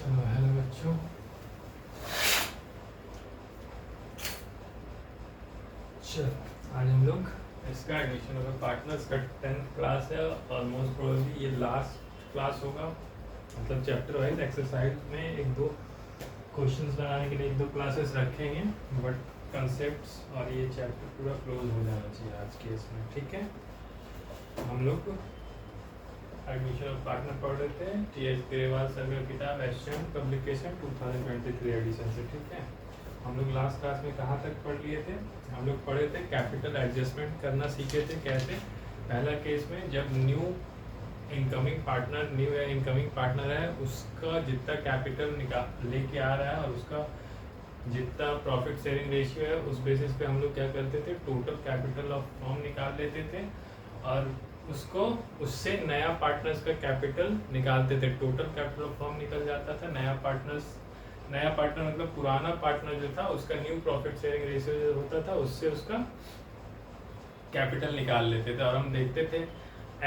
Hello बच्चों, चलो आज हम लोग इसका एडमिशन होगा पार्टनर्स का 10th क्लास है और मोस्ट प्रोबेबली ये लास्ट क्लास होगा। मतलब चैप्टर वाइज एक्सरसाइज में एक दो क्वेश्चंस बनाने के लिए एक दो क्लासेस रखेंगे, बट कंसेप्ट्स और ये चैप्टर पूरा क्लोज हो जाना चाहिए आज के इसमें। ठीक है, हम लोग एडमिशन ऑफ पार्टनर पढ़ रहे थे टी.एच. ग्रेवाल सर का किताब एशियन पब्लिकेशन 2023 एडिशन से। ठीक है, हम लोग लास्ट क्लास में कहाँ तक पढ़ लिए थे? हम लोग पढ़े थे कैपिटल एडजस्टमेंट करना सीखे थे। कैसे? पहला केस में जब न्यू इनकमिंग पार्टनर है उसका जितना कैपिटल निकाल लेके आ रहा है और उसका जितना प्रॉफिट शेयरिंग रेशियो है उस बेसिस पे हम लोग क्या करते थे, टोटल कैपिटल ऑफ फर्म निकाल लेते थे और उसको उससे नया पार्टनर्स का कैपिटल निकालते थे। टोटल कैपिटल ऑफ फर्म निकल जाता था। नया पार्टनर मतलब पुराना पार्टनर जो था उसका न्यू प्रॉफिट शेयरिंग रेशियो जो होता था उससे उसका कैपिटल निकाल लेते थे और हम देखते थे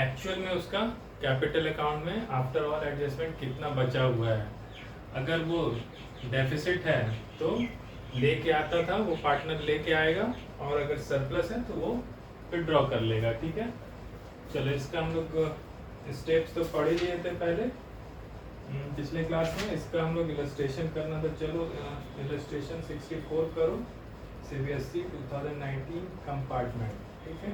एक्चुअल में उसका कैपिटल अकाउंट में आफ्टर ऑल एडजस्टमेंट कितना बचा हुआ है। अगर वो डेफिसिट है तो लेके आता था, वो पार्टनर लेके आएगा, और अगर सरप्लस है तो वो विड्रॉ कर लेगा। ठीक है, चलो इसका हम लोग स्टेप्स तो पढ़ ही लिए थे पहले पिछले क्लास में। इसका हम लोग इलस्ट्रेशन करना था। चलो इलस्ट्रेशन 64 करो, CBSE 2019 कंपार्टमेंट। ठीक है,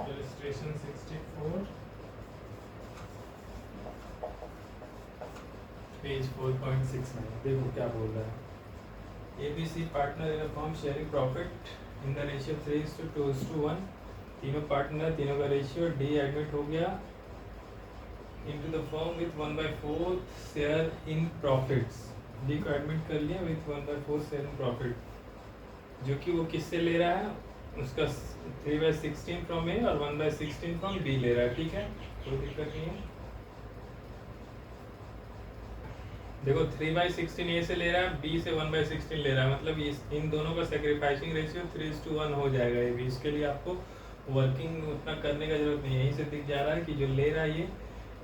इलस्ट्रेशन 64 पेज 4.6 में देखो क्या बोल रहा है। ABC partner in a firm sharing profit in the ratio 3:2:1। तीनों पार्टनर, तीनों का रेशियो। डी एडमिट हो गया into the firm with 1/4 share in profits. D को एडमिट कर लिया विथ 1/4 शेयर इन प्रॉफिट, जो कि वो किससे ले रहा है, उसका 3/16 फ्रॉम ए और 1/16 फ्रॉम बी ले रहा है। ठीक है, कोई दिक्कत नहीं है। देखो 3/16 ए से ले रहा है, बी से 1/16 ले रहा है, मतलब इन दोनों का सेक्रीफाइसिंग रेशियो 3:1 हो जाएगा। ये भी इसके लिए आपको वर्किंग उतना करने का जरूरत नहीं है। यहीं से दिख जा रहा है कि जो ले रहा है ये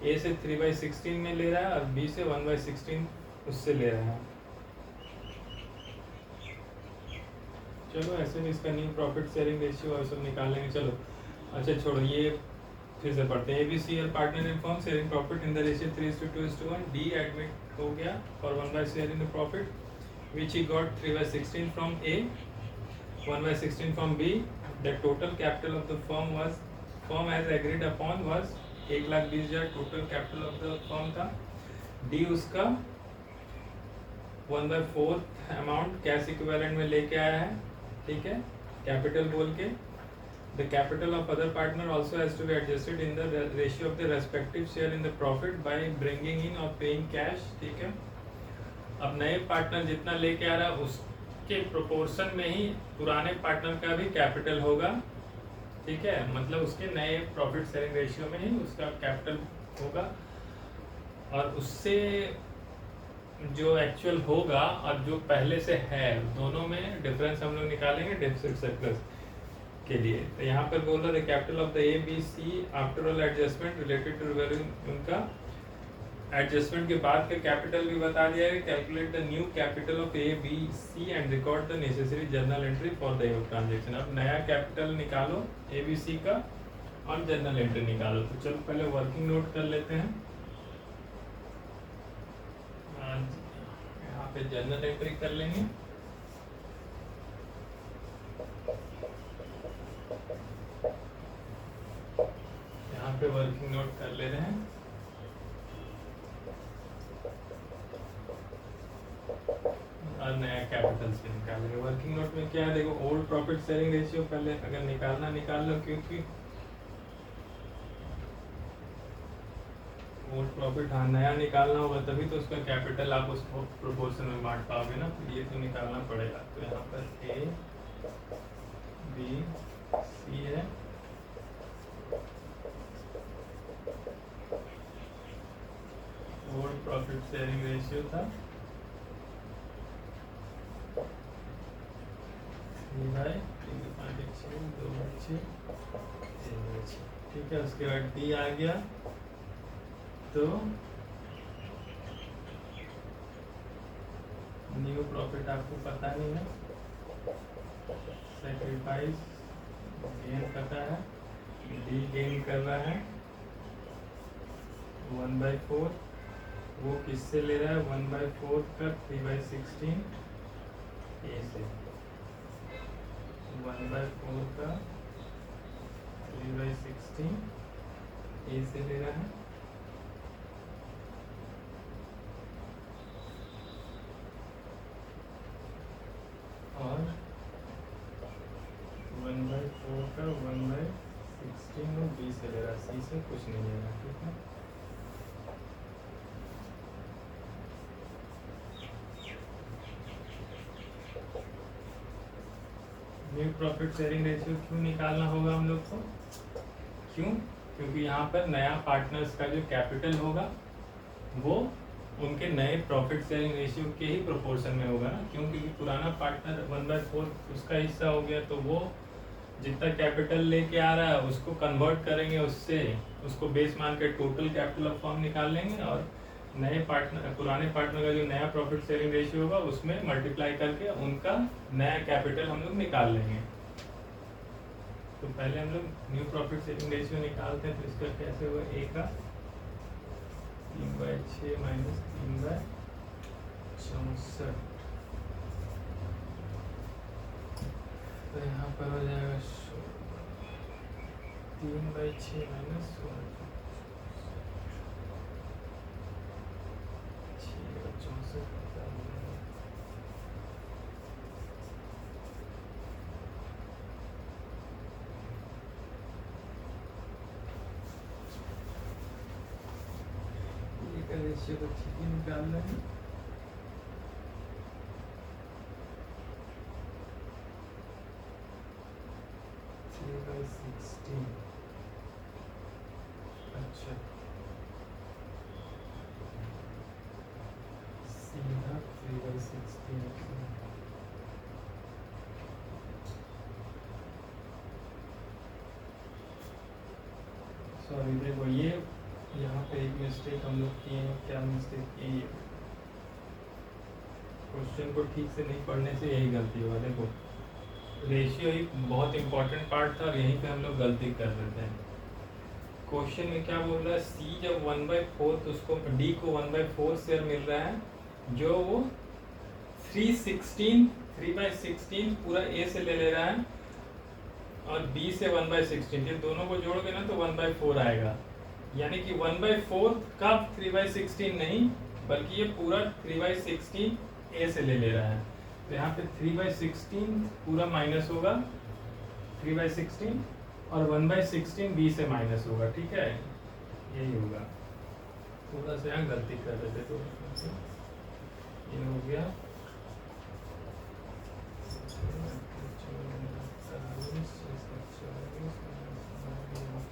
ए से 3/16 में ले रहा है और बी से 1/16 उससे ले रहा है। चलो ऐसे भी इसका न्यू प्रॉफिट शेयरिंग रेशियो और सब निकालेंगे। चलो अच्छा छोड़ो, ये फिर से पढ़ते हैं। ABC और partner in firm sharing profit in the ratio 3:2:1। D admit हो गया for 1/4 share in the profit which he got 3/16 from A, 1/16 from B. The total capital of the firm as agreed upon was 1,20,000 total capital of the firm था। D उसका 1/4 amount cash equivalent में लेके आया है। ठीक है, capital बोल के। The capital of other partner also has to be adjusted in the ratio of the respective share in the profit by bringing in or paying cash। ठीक है, अब नए पार्टनर जितना लेके आ रहा है उसके प्रोपोर्शन में ही पुराने पार्टनर का भी कैपिटल होगा। ठीक है, मतलब उसके नए प्रॉफिट शेयरिंग रेशियो में ही उसका कैपिटल होगा और उससे जो एक्चुअल होगा और जो पहले से है दोनों में डिफरेंस हम लोग निकालेंगे डेफिसिट सरप्लस के लिए। तो यहाँ पर बोल रहा है capital of the ABC after all adjustment related to value, उनका एडजस्टमेंट के बाद का कैपिटल भी बता दिया है। Calculate the new capital of ABC and record the necessary journal entry for the transaction. अब नया कैपिटल निकालो ABC का और जर्नल एंट्री निकालो। तो चलो पहले वर्किंग नोट कर लेते हैं। यहाँ पे जर्नल एंट्री कर लेंगे। यहाँ पे वर्किंग नोट कर ले रहे हैं और नया कैपिटल से निकालेंगे। वर्किंग नोट में क्या है, देखो ओल्ड प्रॉफिट शेयरिंग रेशियो पहले अगर निकालना निकाल लो, क्योंकि ओल्ड प्रॉफिट हाँ नया निकालना होगा तभी तो उसका कैपिटल आप उसको प्रोपोर्शन में बांट पाओगे ना, तो ये तो निकालना पड़ेगा। तो यहाँ पर A B C है, ओल्ड प्रॉफिट शेयरिंग रेशियो था 3/3, 5/6, 2/6, 3/6। ठीक है, उसके बाद डी आ गया, तो न्यू प्रॉफिट आपको पता नहीं है, सेक्रीफाइस गेन पता है, डी गेन कर रहा है 1/4, वो किससे ले रहा है 1/4 का 3/16 ए से, 1/4 का 3/16 ए से ले रहा है, और 1/4 का 1/16 वो बी से ले रहा है, सी से कुछ नहीं ले रहा, ठीक है। न्यू प्रॉफिट शेयरिंग रेशियो क्यों निकालना होगा हम लोग को, क्यों? क्योंकि यहाँ पर नया पार्टनर्स का जो कैपिटल होगा वो उनके नए प्रॉफिट शेयरिंग रेशियो के ही प्रोपोर्शन में होगा ना, क्योंकि पुराना पार्टनर 1/4 उसका हिस्सा हो गया, तो वो जितना कैपिटल लेके आ रहा है उसको कन्वर्ट करेंगे, उससे उसको बेस मान के टोटल कैपिटल ऑफ फर्म निकाल लेंगे, और नए पार्टनर पुराने पार्टनर का जो नया प्रॉफिट शेयरिंग रेशियो होगा उसमें मल्टीप्लाई करके उनका नया कैपिटल हम लोग निकाल लेंगे। तो पहले हम लोग न्यू प्रॉफिट शेयरिंग रेशियो निकालते हैं, तो इसका कैसे होगा, ए का 3/6 माइनस 3/64, तो यहाँ पर हो जाएगा 3/6 माइनस 16, 64। रेशियो को ठीक ही निकाल रहे हैं, अच्छा सीधा 3/16, सॉरी देखो ये यहाँ पे एक मिस्टेक हम लोग किए हैं, क्या मिस्टेक की, क्वेश्चन को ठीक से नहीं पढ़ने से यही गलती हुआ। देखो रेशियो एक बहुत इंपॉर्टेंट पार्ट था और यहीं पे हम लोग गलती कर देते हैं। क्वेश्चन में क्या बोल रहा है, सी जब 1/4 तो उसको डी को 1/4 शेयर मिल रहा है, जो वो 3/16 पूरा ए से ले रहा है, और बी से 1/16, ये दोनों को जोड़ोगे ना तो 1/4 आएगा, यानी कि 1/4 का 3/16 नहीं, बल्कि ये पूरा 3/16 ए से ले रहा है, तो यहाँ पे 3/16 पूरा माइनस होगा 3/16, और 1/16 बी से माइनस होगा, ठीक है, यही होगा। थोड़ा सा यहाँ गलती कर रहे थे, तो ये हो गया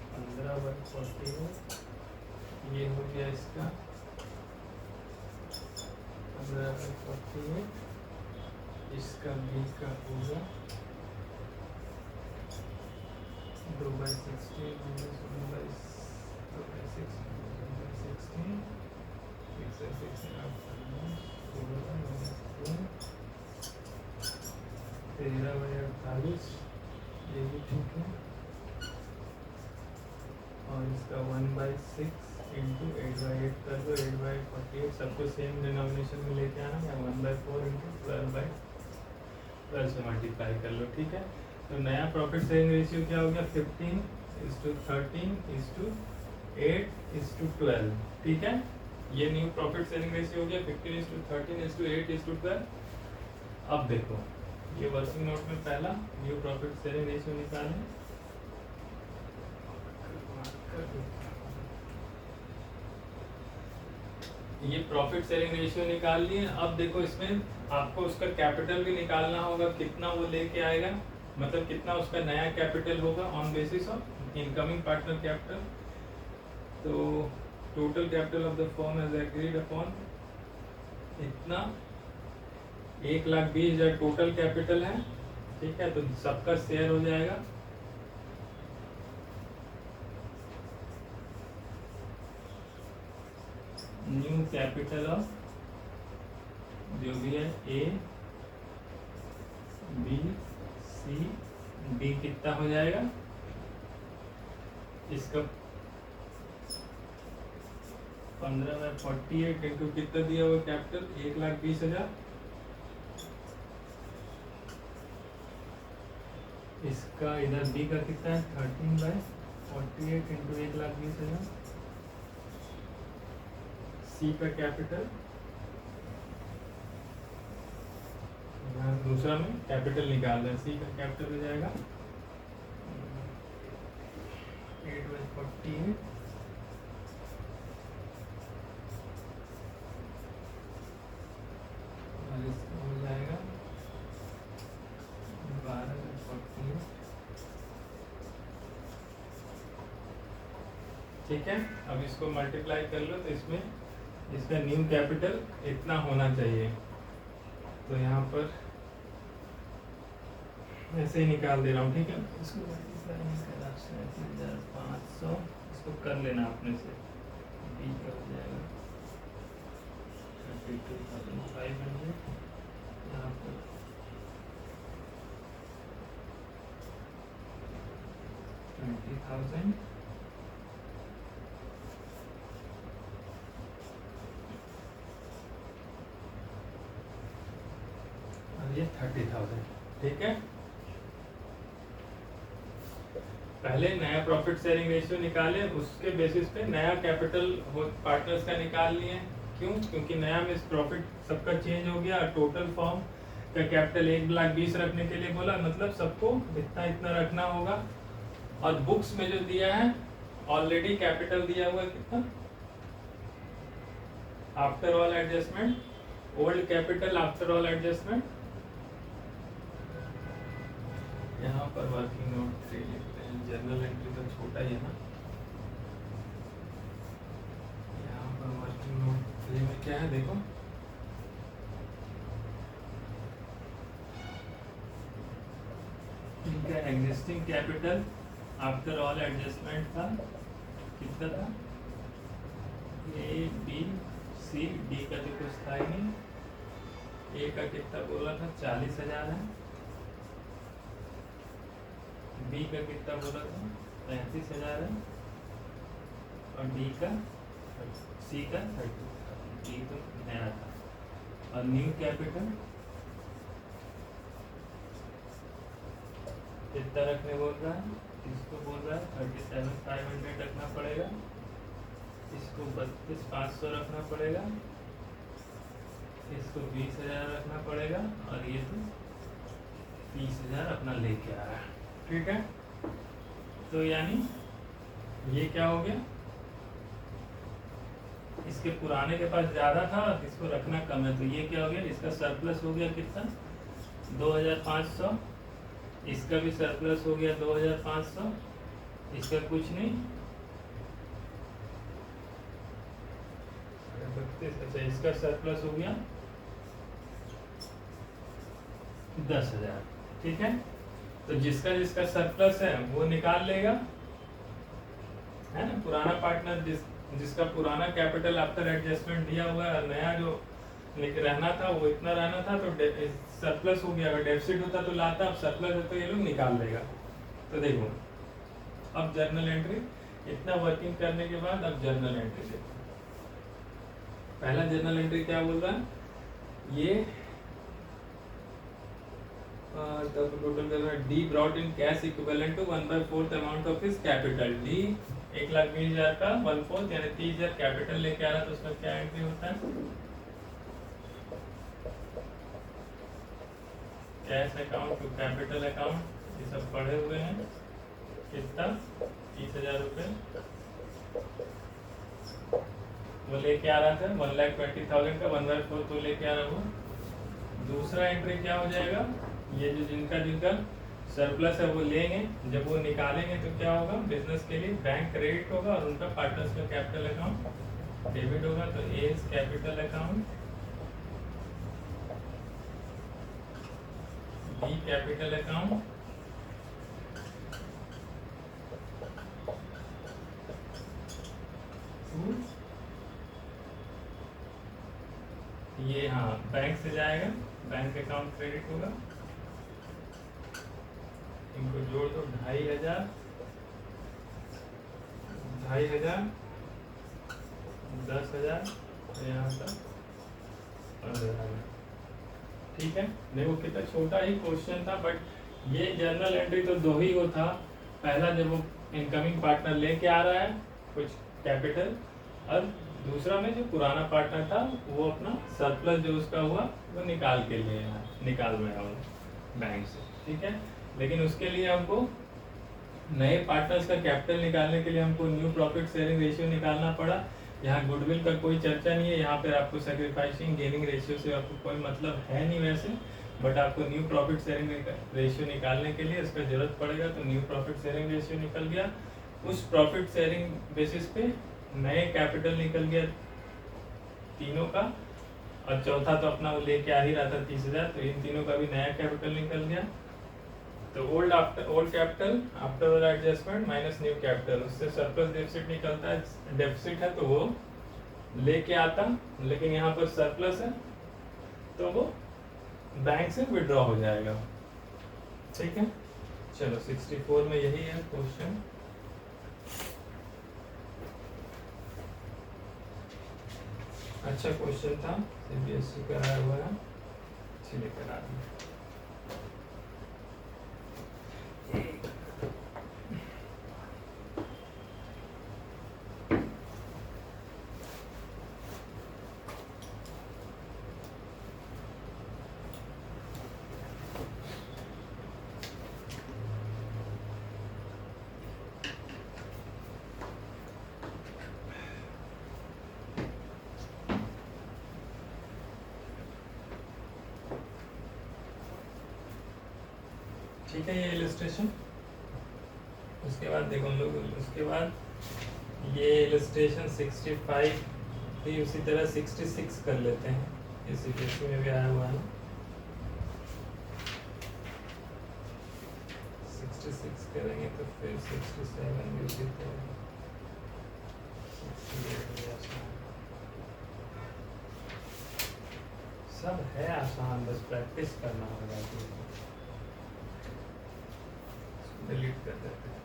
15/40, ये हो गया इसका 15/48, इसका बी का होगा 2/16 माइनस 1/16 13/48, ये भी ठीक है, और इसका 1/6 इंटू 8/8 कर दो, 8/48 सबको सेम डिनोमिनेशन में लेके आना, या 1/4 इंटू 12/12 से मल्टीप्लाई कर लो, ठीक है। तो नया प्रॉफिट शेयरिंग रेशियो क्या हो गया, 15:13:8:12, ठीक है। ये न्यू प्रॉफिट शेयरिंग रेशियो हो गया 15:13:8:12। अब देखो ये वर्किंग नोट में पहला न्यू प्रॉफिट शेयरिंग रेशियो निकालें, ये प्रॉफिट शेयरिंग रेशियो निकाल लिए। अब देखो इसमें आपको उसका कैपिटल भी निकालना होगा, कितना वो लेके आएगा, मतलब कितना उसका नया कैपिटल होगा on basis of incoming partner capital. तो total capital of the firm as agreed upon इतना 1,20,000 टोटल कैपिटल है, ठीक है। तो सबका शेयर हो जाएगा न्यू कैपिटल ऑफ जो भी है ए बी सी डी कितना हो जाएगा, इसका 15/48 इंटू कितना दिया हुआ कैपिटल 1,20,000, इसका इधर बी का कितना है 13/48 इंटू 1,20,000, सी का कैपिटल दूसरा में कैपिटल निकाल रहे हैं, सी का कैपिटल हो जाएगा 8/48 और इसका हो जाएगा 12/48। ठीक है, अब इसको मल्टीप्लाई कर लो तो इसमें इसका न्यू कैपिटल इतना होना चाहिए, तो यहाँ पर ऐसे ही निकाल दे रहा हूँ। ठीक है, इसको मल्टीप्लाई करा 37,500 इसको कर लेना अपने से, बी का हो जाएगा 32,500, यहाँ पर 20,000 और ये 30,000। ठीक है, पहले नया प्रॉफिट शेयरिंग रेशियो निकाले, उसके बेसिस पे नया कैपिटल पार्टनर्स का निकाल लिए। क्यों? क्योंकि नया में प्रॉफिट सबका चेंज हो गया, टोटल फॉर्म का कैपिटल 1,20,000 रखने के लिए बोला, मतलब सबको इतना इतना रखना होगा। और बुक्स में जो दिया है ऑलरेडी कैपिटल दिया हुआ है कितना, after all adjustment, old capital after all adjustment, यहाँ पर वर्किंग नोट 3 लिखते हैं, जनरल एंट्री तो छोटा ही है ना, यहाँ पर वर्किंग नोट 3 में क्या है देखो, इनका existing capital after all adjustment था कितना था, ए बी सी डी का तो कुछ था ही नहीं, ए का कितना बोला था 40,000 है, बी का कितना बोला था 35,000 है, और डी का सी का 30,000, डी तो नया था। और न्यू कैपिटल कितना रखने बोल रहा है, इसको बोल रहा है 37,500 रखना पड़ेगा, इसको 32,500 रखना पड़ेगा, इसको 20,000 रखना पड़ेगा, और ये तो 30,000 अपना लेके आ रहा है। ठीक है, तो यानी ये क्या हो गया, इसके पुराने के पास ज्यादा था, इसको रखना कम है, तो ये क्या हो गया, इसका सरप्लस हो गया कितना 2,500, इसका भी सरप्लस हो गया 2,500, इसका कुछ नहीं, अच्छा इसका सरप्लस हो गया 10,000। ठीक है, तो जिसका जिसका सरप्लस है वो निकाल लेगा, है ना, पुराना पार्टनर जिसका पुराना कैपिटल आफ्टर एडजस्टमेंट दिया हुआ है, और नया जो रहना था वो इतना रहना था, तो सरप्लस हो गया, अगर डेफिसिट होता तो लाता, अब सरप्लस है तो ये लोग निकाल लेगा। तो देखो अब जर्नल एंट्री, इतना वर्किंग करने के बाद अब जर्नल एंट्री देखो, पहला जर्नल एंट्री क्या बोल रहा है, ये तब टोटल करना D brought in cash equivalent to 1/4 amount of his capital, D 1,20,000 का 1/4 यानी 30,000 कैपिटल लेके आ रहा है, तो उसका क्या एंट्री होता है, cash account to capital account, ये सब पढ़े हुए हैं, कितना 30,000 रुपये वो लेके आ रहा था, 1,20,000 का 1/4 तो लेके आ रहा हूँ। दूसरा एंट्री क्या हो जाएगा, ये जो जिनका जिनका सरप्लस है वो लेंगे, जब वो निकालेंगे तो क्या होगा, बिजनेस के लिए बैंक क्रेडिट होगा और उनका पार्टनर्स का कैपिटल अकाउंट डेबिट होगा, तो A is capital account, B capital account, ये हाँ बैंक से जाएगा, बैंक अकाउंट क्रेडिट होगा, इनको जोड़ दो 2500, 2500, 10,000 यहाँ तक 15,000। ठीक है, देखो कितना छोटा ही क्वेश्चन था, बट ये जर्नल एंट्री तो दो ही वो था। पहला जब वो इनकमिंग पार्टनर लेके आ रहा है कुछ कैपिटल, और दूसरा में जो पुराना पार्टनर था वो अपना सरप्लस जो उसका हुआ वो निकाल के लिए निकाल रहा है बैंक से। ठीक है, लेकिन उसके लिए हमको नए पार्टनर्स का कैपिटल निकालने के लिए हमको न्यू प्रॉफिट शेयरिंग रेशियो निकालना पड़ा। यहाँ गुडविल का कोई चर्चा नहीं है, यहाँ पे आपको सैक्रिफाइसिंग गेनिंग रेशियो से आपको कोई मतलब है नहीं वैसे, बट आपको न्यू प्रॉफिट शेयरिंग रेशियो निकालने के लिए इसका जरूरत पड़ेगा। तो न्यू प्रॉफिट शेयरिंग रेशियो निकल गया, उस प्रॉफिट शेयरिंग बेसिस पे नए कैपिटल निकल गया तीनों का, और चौथा तो अपना वो लेके आ ही रहा था 30,000, तो इन तीनों का भी नया कैपिटल निकल गया। तो old capital after adjustment minus new capital, उससे सरप्लस डेफिसिट निकलता है। डेफिसिट है तो वो लेके आता, लेकिन यहाँ पर सरप्लस है तो वो बैंक से विड्रॉ हो जाएगा। ठीक है, चलो 64 में यही है क्वेश्चन। अच्छा क्वेश्चन था, सीबीएसई कराया हुआ है, इसीलिए करा दिया। ठीक है, ये इलस्ट्रेशन। उसके बाद देखो हम लोग, उसके बाद ये इलस्ट्रेशन 65 भी उसी तरह 66 कर लेते हैं, ये सीबीएसई में भी आया हुआ है। 66 करेंगे तो फिर 67 भी उसी तरह, 68 सब है आसान, बस प्रैक्टिस करना होगा। डिलीट कर देते हैं।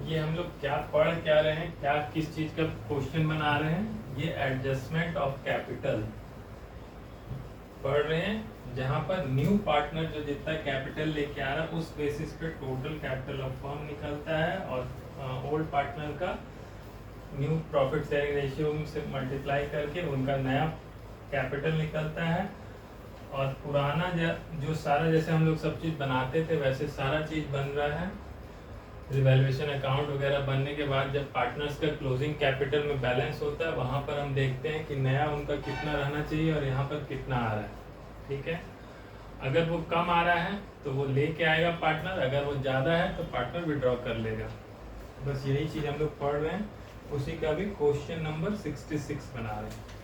ये हम लोग क्या पढ़ क्या रहे हैं, क्या किस चीज का क्वेश्चन बना रहे हैं, ये एडजस्टमेंट ऑफ कैपिटल पढ़ रहे हैं, जहां पर न्यू पार्टनर जो जितना कैपिटल लेके आ रहा है उस बेसिस पे टोटल कैपिटल ऑफ फर्म निकलता है, और ओल्ड पार्टनर का न्यू प्रॉफिट शेयरिंग रेशियो से मल्टीप्लाई करके उनका नया कैपिटल निकलता है। और पुराना जो सारा जैसे हम लोग सब चीज़ बनाते थे वैसे सारा चीज़ बन रहा है। रिवैल्यूएशन अकाउंट वगैरह बनने के बाद जब पार्टनर्स का क्लोजिंग कैपिटल में बैलेंस होता है, वहाँ पर हम देखते हैं कि नया उनका कितना रहना चाहिए और यहाँ पर कितना आ रहा है। ठीक है, अगर वो कम आ रहा है तो वो लेके आएगा पार्टनर, अगर वो ज़्यादा है तो पार्टनर विड्रॉ कर लेगा। बस यही चीज़ हम लोग पढ़ रहे हैं, उसी का भी क्वेश्चन नंबर 66 बना रहे हैं।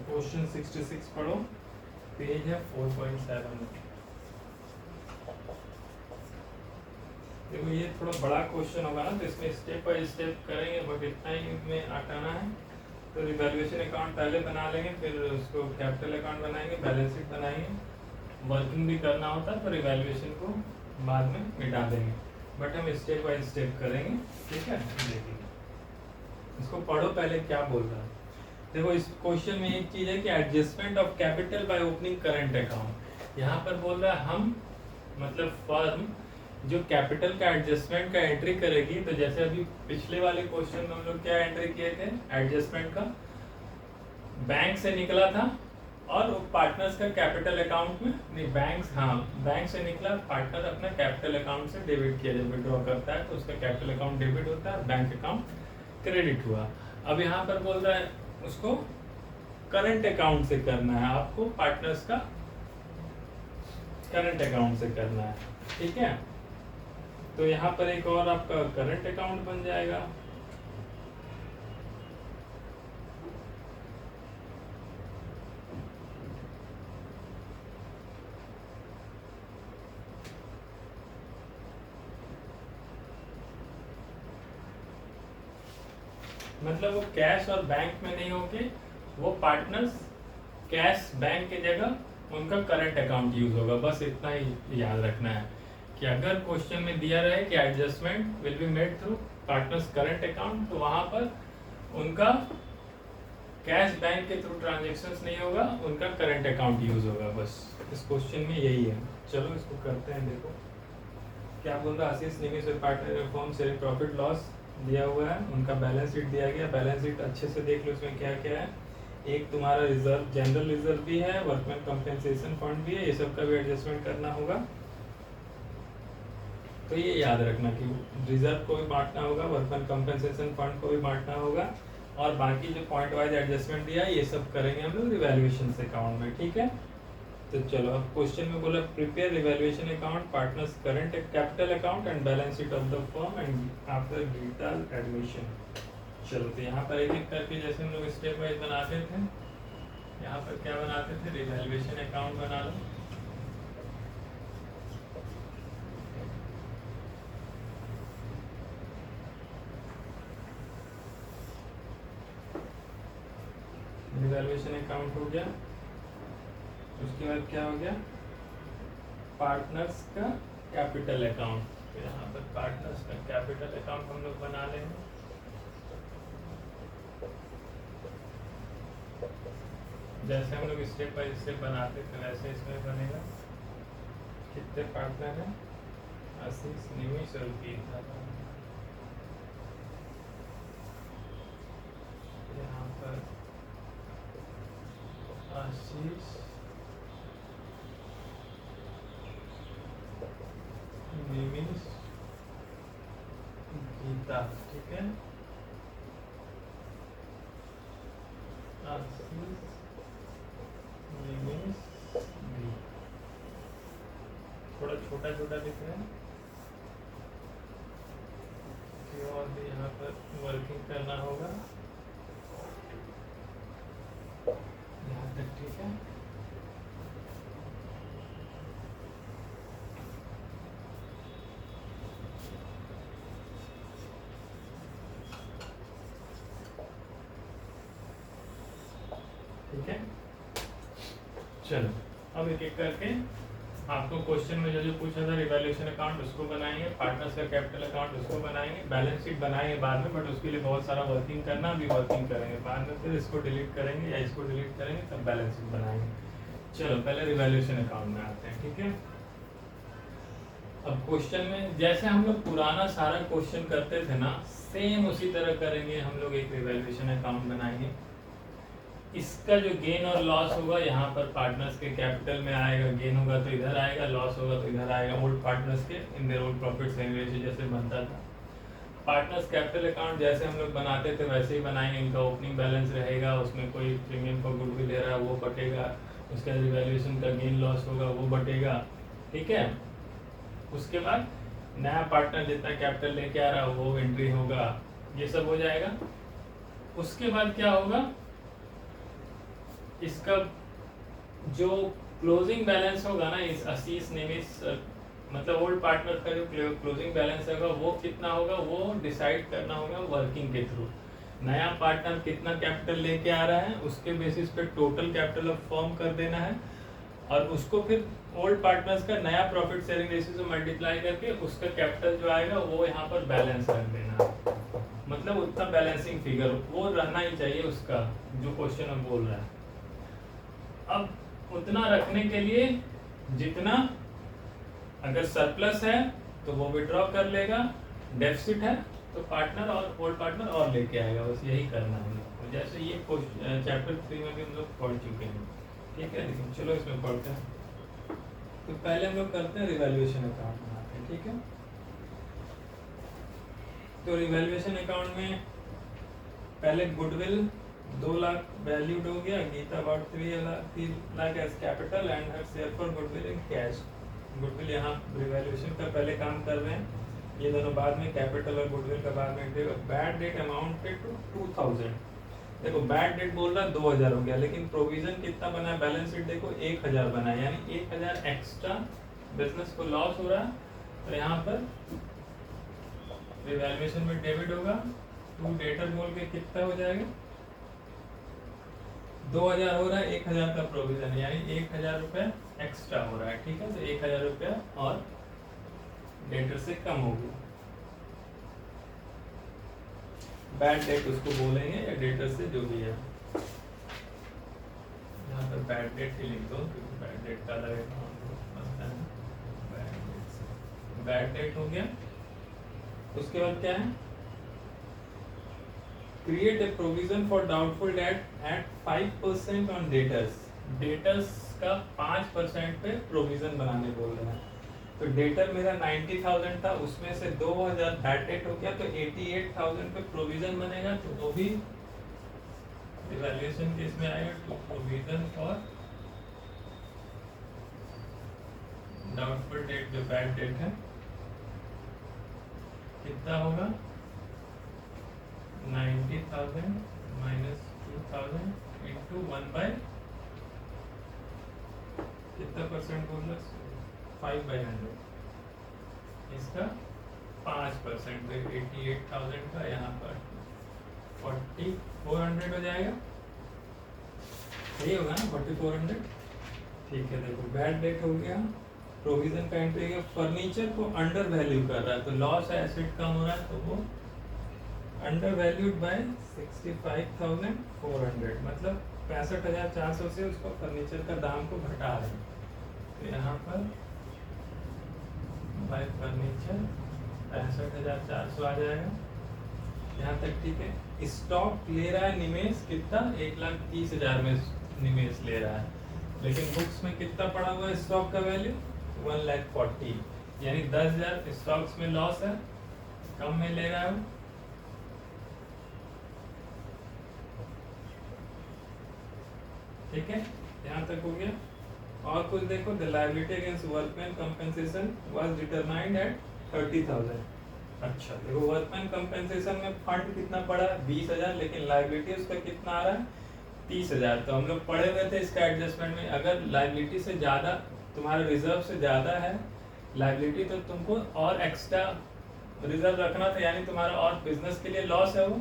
क्वेश्चन 66 पढ़ो, पेज है 4.7। देखो ये थोड़ा बड़ा क्वेश्चन होगा ना, तो इसमें स्टेप बाय स्टेप करेंगे, बट इतना ही में आटाना है। तो रिवैल्यूएशन अकाउंट पहले बना लेंगे, फिर उसको कैपिटल अकाउंट बनाएंगे, बैलेंस शीट बनाएंगे, वर्किंग भी करना होता है तो रिवैल्यूएशन को बाद में मिटा देंगे, बट हम स्टेप बाय स्टेप करेंगे। ठीक है, देखिए इसको पढ़ो पहले क्या बोल रहा है। देखो इस क्वेश्चन में एक चीज है कि adjustment of capital by opening current account. यहाँ पर बोल रहा है हम मतलब फर्म जो कैपिटल का एडजस्टमेंट का एंट्री करेगी, तो जैसे अभी पिछले वाले क्वेश्चन में हम लोग क्या एंट्री किए थे, एडजस्टमेंट का बैंक से निकला था और पार्टनर्स का कैपिटल अकाउंट में नहीं, बैंक्स, हाँ बैंक से निकला, पार्टनर अपना कैपिटल अकाउंट से डेबिट किया, जब विड्रॉ करता है तो उसका कैपिटल अकाउंट डेबिट होता है, बैंक अकाउंट क्रेडिट हुआ। अब यहाँ पर बोल रहा है उसको करंट अकाउंट से करना है, आपको पार्टनर्स का करंट अकाउंट से करना है, ठीक है। तो यहाँ पर एक और आपका करंट अकाउंट बन जाएगा। मतलब वो कैश और बैंक में नहीं होके वो पार्टनर्स कैश बैंक की जगह उनका करंट अकाउंट यूज होगा। बस इतना ही याद रखना है कि अगर क्वेश्चन में दिया रहे कि adjustment will be made through partners current account, तो वहां पर उनका कैश बैंक के थ्रू ट्रांजेक्शन्स नहीं होगा, उनका करंट अकाउंट यूज होगा। बस इस क्वेश्चन में यही है। चलो इसको करते हैं। देखो क्या बोल रहा है, आशीष निवेश पार्टनर फॉर्म से प्रॉफिट लॉस दिया हुआ है, उनका बैलेंस शीट दिया गया। बैलेंस शीट अच्छे से देख लो, उसमें क्या क्या है। एक तुम्हारा रिजर्व, जनरल रिजर्व भी है, वर्कमैन कंपेंसेशन फंड भी है, ये सब का भी एडजस्टमेंट करना होगा। तो ये याद रखना कि रिजर्व को भी बांटना होगा, वर्कमैन कंपेंसेशन फंड को भी बांटना होगा, और बाकी जो पॉइंट वाइज एडजस्टमेंट दिया है ये सब करेंगे हम लोग रिवैल्यूएशन अकाउंट में, ठीक है। तो चलो अब क्वेश्चन में बोला prepare revaluation account, partners current capital account and balance sheet of the firm and after digital admission. चलो तो यहाँ पर एक एक करके जैसे हम लोग स्टेप वाइज बनाते थे, यहाँ पर क्या बनाते थे, रिवैल्यूएशन अकाउंट बना लो। रिवैल्यूएशन अकाउंट हो गया, उसके बाद क्या हो गया, पार्टनर्स का कैपिटल अकाउंट। तो यहाँ पर पार्टनर्स का कैपिटल अकाउंट हम लोग बना लेंगे। जैसे हम लोग स्टेप बाय स्टेप बनाते थे वैसे इसमें बनेगा। कितने पार्टनर हैं, आशीष, निमिष और गीता। यहाँ पर आशीष, निमिष, गीता, ठीक है। आशीष, निमिष, गीता, थोड़ा छोटा छोटा दिख रहा है कि और भी यहाँ पर वर्किंग करना होगा, यहाँ तक ठीक है। ठीक है, चलो अब एक एक करके आपको क्वेश्चन में जो जो पूछा था, रिवैल्यूएशन अकाउंट उसको बनाएंगे, पार्टनर्स का कैपिटल अकाउंट उसको बनाएंगे, बैलेंस शीट बनाएंगे बाद में, बट उसके लिए बहुत सारा वर्किंग करना, अभी वर्किंग करेंगे, बाद में फिर इसको डिलीट करेंगे या इसको डिलीट करेंगे, तब बैलेंस शीट बनाएंगे। चलो पहले रिवैल्यूएशन अकाउंट में आते हैं, ठीक है। अब क्वेश्चन में जैसे हम लोग पुराना सारा क्वेश्चन करते थे ना, सेम उसी तरह करेंगे हम लोग। एक रिवैल्यूएशन अकाउंट बनाएंगे, इसका जो गेन और लॉस होगा यहाँ पर पार्टनर्स के कैपिटल में आएगा, गेन होगा तो इधर आएगा, लॉस होगा तो इधर आएगा, ओल्ड पार्टनर्स के in their old profits and ratio जैसे बनता था। पार्टनर्स कैपिटल अकाउंट जैसे हम लोग बनाते थे वैसे ही बनाएंगे। इनका ओपनिंग बैलेंस रहेगा, उसमें कोई प्रीमियम फॉर गुडविल ले रहा है वो बटेगा, उसका रिवैल्यूएशन का गेन लॉस होगा वो बटेगा, ठीक है। उसके बाद नया पार्टनर जितना कैपिटल लेके आ रहा है वो एंट्री होगा, ये सब हो जाएगा। उसके बाद क्या होगा, इसका जो क्लोजिंग बैलेंस होगा ना, इस आशीष, निमिष, मतलब ओल्ड पार्टनर का जो क्लोजिंग बैलेंस होगा वो कितना होगा, वो डिसाइड करना होगा वर्किंग के थ्रू। नया पार्टनर कितना कैपिटल लेके आ रहा है उसके बेसिस पे टोटल कैपिटल ऑफ फर्म कर देना है, और उसको फिर ओल्ड पार्टनर्स का नया प्रॉफिट शेयरिंग रेशियो से मल्टीप्लाई करके उसका कैपिटल जो आएगा वो यहाँ पर बैलेंस कर देना है। मतलब उतना बैलेंसिंग फिगर वो रहना ही चाहिए उसका, जो क्वेश्चन में बोल रहा है। अब उतना रखने के लिए जितना, अगर सरप्लस है तो वो विड्रॉ कर लेगा, डेफिसिट है तो पार्टनर और ओल्ड पार्टनर और लेके आएगा, बस यही करना है। जैसे ये चैप्टर 3 में भी हम लोग पढ़ चुके हैं, ठीक है। लेकिन चलो इसमें पढ़ते हैं। तो पहले हम लोग करते हैं रिवैल्यूएशन अकाउंट बनाते हैं, ठीक है। तो रिवैल्यूएशन अकाउंट में पहले गुडविल 2 लाख वैल्यूड हो गया, Geeta about 3 lakh as capital and her share for goodwill in cash. Goodwill यहाँ रिवैल्यूएशन का पहले काम कर रहे हैं, ये दोनों बाद में, कैपिटल और गुडविल का बाद में। Bad debt amounted to 2000। देखो बैड डेट बोल रहा है 2000 हो गया, लेकिन प्रोविजन कितना बना है, बैलेंस शीट देखो 1000 बना है, यानी 1000 एक्स्ट्रा बिजनेस को लॉस हो रहा है। तो यहाँ पर रिवैल्यूएशन में डेबिट होगा, टू डेटर बोल के कितना हो जाएगा, 2000 हो रहा है, 1000 का प्रोविजन है, यानी 1000 रुपये एक्स्ट्रा हो रहा है, ठीक है। तो 1000 रुपया और डेटर से कम होगी। बैड डेट उसको बोलेंगे या डेटर से जो भी है, यहाँ पर बैड डेट ही लिख दो क्योंकि बैड डेट का अलग अकाउंट है। बैड डेट हो गया। उसके बाद क्या है, create a provision for doubtful debt at 5% on debtors. Debtors का 5% पे प्रोविजन बनाने बोल रहे हैं। तो डेटर मेरा 90,000 था, उसमें से 2000 बैड डेट हो गया, तो 88,000 पे प्रोविजन बनेगा। तो वो भी इवैल्यूएशन केस में आएगा, to provision for doubtful debt, जो बैड डेट है, कितना होगा, 90,000 माइनस 2000 इंटू 1/, कितना परसेंट बोलना, 5/100, इसका 5%, 88,000 का यहाँ पर 4400 हो जाएगा, सही होगा ना, 4400, ठीक है। देखो बैड डेट हो गया, प्रोविजन का एंट्री है, फर्नीचर को अंडर वैल्यू कर रहा है, तो लॉस है, एसेट कम हो रहा है, तो वो अंडर वैल्यूड बाय 65,400, मतलब 65,400 से उसको फर्नीचर का दाम को घटा रहे हैं। तो यहाँ पर बाय फर्नीचर 65,400 आ जाएगा, यहाँ तक ठीक है। स्टॉक ले रहा है निमेश, कितना, 1,30,000 में निमेश ले रहा है, लेकिन बुक्स में कितना पड़ा हुआ है स्टॉक का वैल्यू, 1,40,000, यानी 10,000 स्टॉक्स में लॉस है, कम में ले रहा है। ठीक है, यहाँ तक हो गया। और कुछ देखो, the liability against workman compensation was determined at 30,000। अच्छा देखो, वर्कमैन कंपनसेशन में फंड कितना पड़ा, 20,000, लेकिन लायबिलिटी उसका कितना आ रहा है, 30,000। तो हम लोग पढ़े हुए थे इसका एडजस्टमेंट में, अगर लायबिलिटी से ज़्यादा, तुम्हारे रिजर्व से ज़्यादा है लायबिलिटी, तो तुमको और एक्स्ट्रा रिजर्व रखना था, यानी तुम्हारा और बिजनेस के लिए लॉस है वो,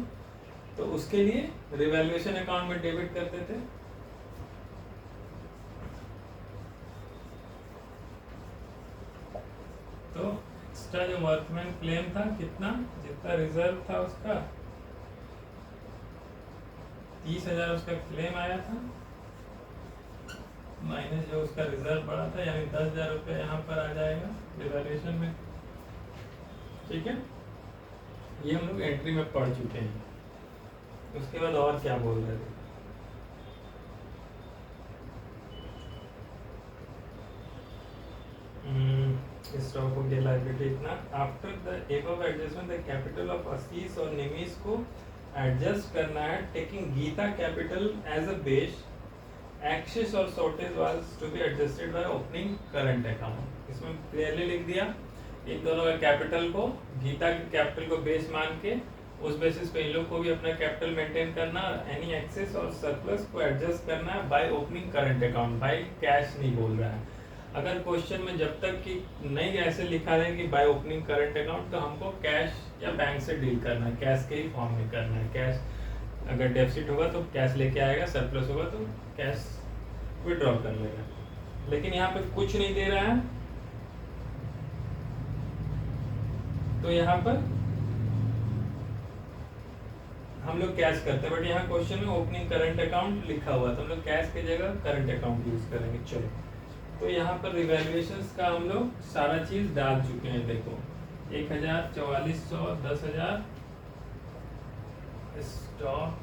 तो उसके लिए रिवैल्यूएशन अकाउंट में डेबिट करते थे। तो एक्स्ट्रा जो वर्कमैन क्लेम था, कितना, जितना रिजर्व था उसका 30,000 उसका क्लेम आया था, माइनस जो उसका रिजर्व बढ़ा था, यानी 10,000 रुपये यहाँ पर आ जाएगा रिवैल्यूएशन में। ठीक है, ये हम लोग एंट्री में पढ़ चुके हैं। उसके बाद और क्या बोल रहे थे, स्टॉक हो गया, लायबिलिटी इतना। After the above adjustment the capital of असीस और निमीस को एडजस्ट करना है, taking Gita capital as a base, excess और shortage was to be adjusted by opening current account. इसमें क्लियरली लिख दिया, इन दोनों का कैपिटल को, गीता के कैपिटल को बेस मान के, उस बेसिस पे इन लोग को भी अपना कैपिटल मेंटेन करना, एनी एक्सेस और सरप्लस को एडजस्ट करना है bye opening current account, by cash नहीं बोल रहा है। अगर क्वेश्चन में जब तक कि नहीं ऐसे लिखा रहे कि बाय ओपनिंग करंट अकाउंट, तो हमको कैश या बैंक से डील करना है, कैश के ही फॉर्म में करना है। कैश अगर डेफिसिट होगा तो कैश लेके आएगा, सरप्लस होगा तो कैश विड्रॉ कर लेगा, लेकिन यहाँ पे कुछ नहीं दे रहा है, तो यहाँ पर हम लोग कैश करते हैं, बट यहाँ क्वेश्चन में ओपनिंग करंट अकाउंट लिखा हुआ है, तो हम लोग कैश की जगह करंट अकाउंट यूज करेंगे। चलो, तो यहाँ पर रिवैल्यूएशंस का हम लोग सारा चीज डाल चुके हैं। देखो 1,000, 4,400, 10,000 स्टॉक,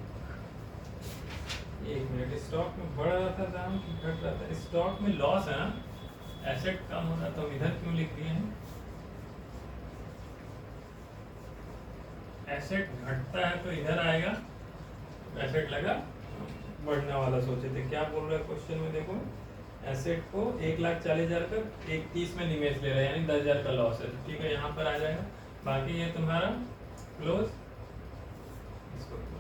एक मिनट स्टॉक में बढ़ रहा था दाम कि घट रहा था? स्टॉक में लॉस है ना, एसेट कम हो रहा था, हम इधर क्यों लिख दिए हैं? एसेट घटता है तो इधर आएगा, एसेट लगा बढ़ने वाला सोचे थे। क्या बोल रहा है क्वेश्चन में देखो, एसेट को 1,40,000 का 1,30 में निवेश ले रहा है, यानी 10,000 का लॉस है। ठीक है, यहाँ पर आ जाएगा। बाकी ये तुम्हारा क्लोज, इसको क्लोज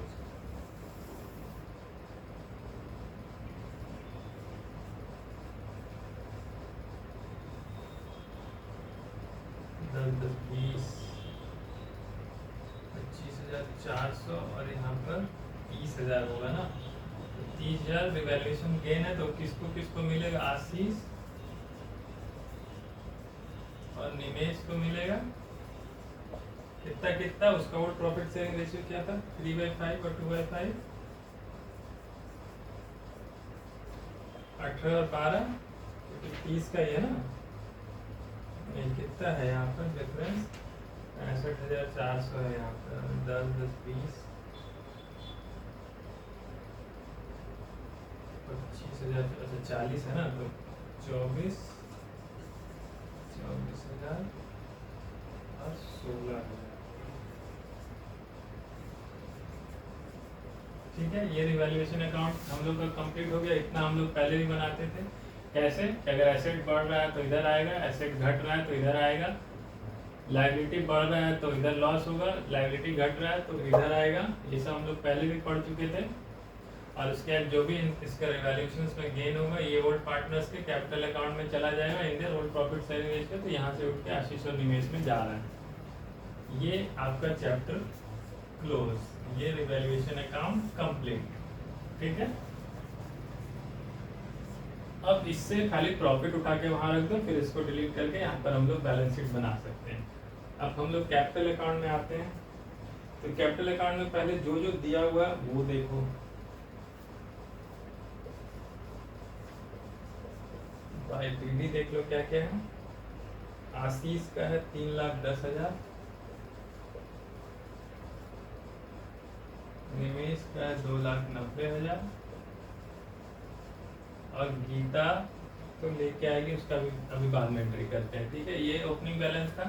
10, 10, 20, 25,400 और यहाँ पर 30,000 होगा ना। 30,000 रिवैल्यूएशन गेन है, तो किसको किसको मिलेगा? आशीष और निमेश को मिलेगा कितना कितना? उसका वोट प्रॉफिट शेयरिंग रेशियो क्या था? 3/5 और 2/5, 18 और 12, तो 30 का ही है ना। नहीं, कितना है यहाँ पर डिफरेंस? 65,400 है यहाँ पर। 10, 10, 20, 25,000, अच्छा 40 है ना, तो 24,000 और 16,000। ठीक है, ये रिवैल्यूएशन अकाउंट हम लोग का कंप्लीट हो गया। इतना हम लोग पहले भी बनाते थे। कैसे? अगर एसेट बढ़ रहा है तो इधर आएगा, एसेट घट रहा है तो इधर आएगा, लायबिलिटी बढ़ रहा है तो इधर लॉस होगा, लायबिलिटी घट रहा है तो इधर आएगा। ये सब हम लोग पहले भी पढ़ चुके थे। और उसके बाद जो भी इसका रिवैल्यूएशन में गेन होगा, ये ओल्ड पार्टनर्स के कैपिटल अकाउंट में चला जाएगा in their old profit sharing ratio. तो यहाँ से उठ के आशीष और निवेश में जा रहा है। ये आपका चैप्टर क्लोज, ये रिवैल्यूएशन अकाउंट कंप्लीट। ठीक है, अब इससे खाली प्रॉफिट उठा के वहां रख दो, फिर इसको डिलीट करके यहाँ पर हम लोग बैलेंस शीट बना सकते हैं। अब हम लोग कैपिटल अकाउंट में आते हैं। तो कैपिटल अकाउंट में पहले जो जो दिया हुआ है वो देखो। पीडी देख लो क्या क्या है। आशीष का है 3,10,000, निमेश का है 2,90,000 और गीता तो लेके आएगी, उसका भी अभी बाद में एंट्री करते हैं। ठीक है, ये ओपनिंग बैलेंस था।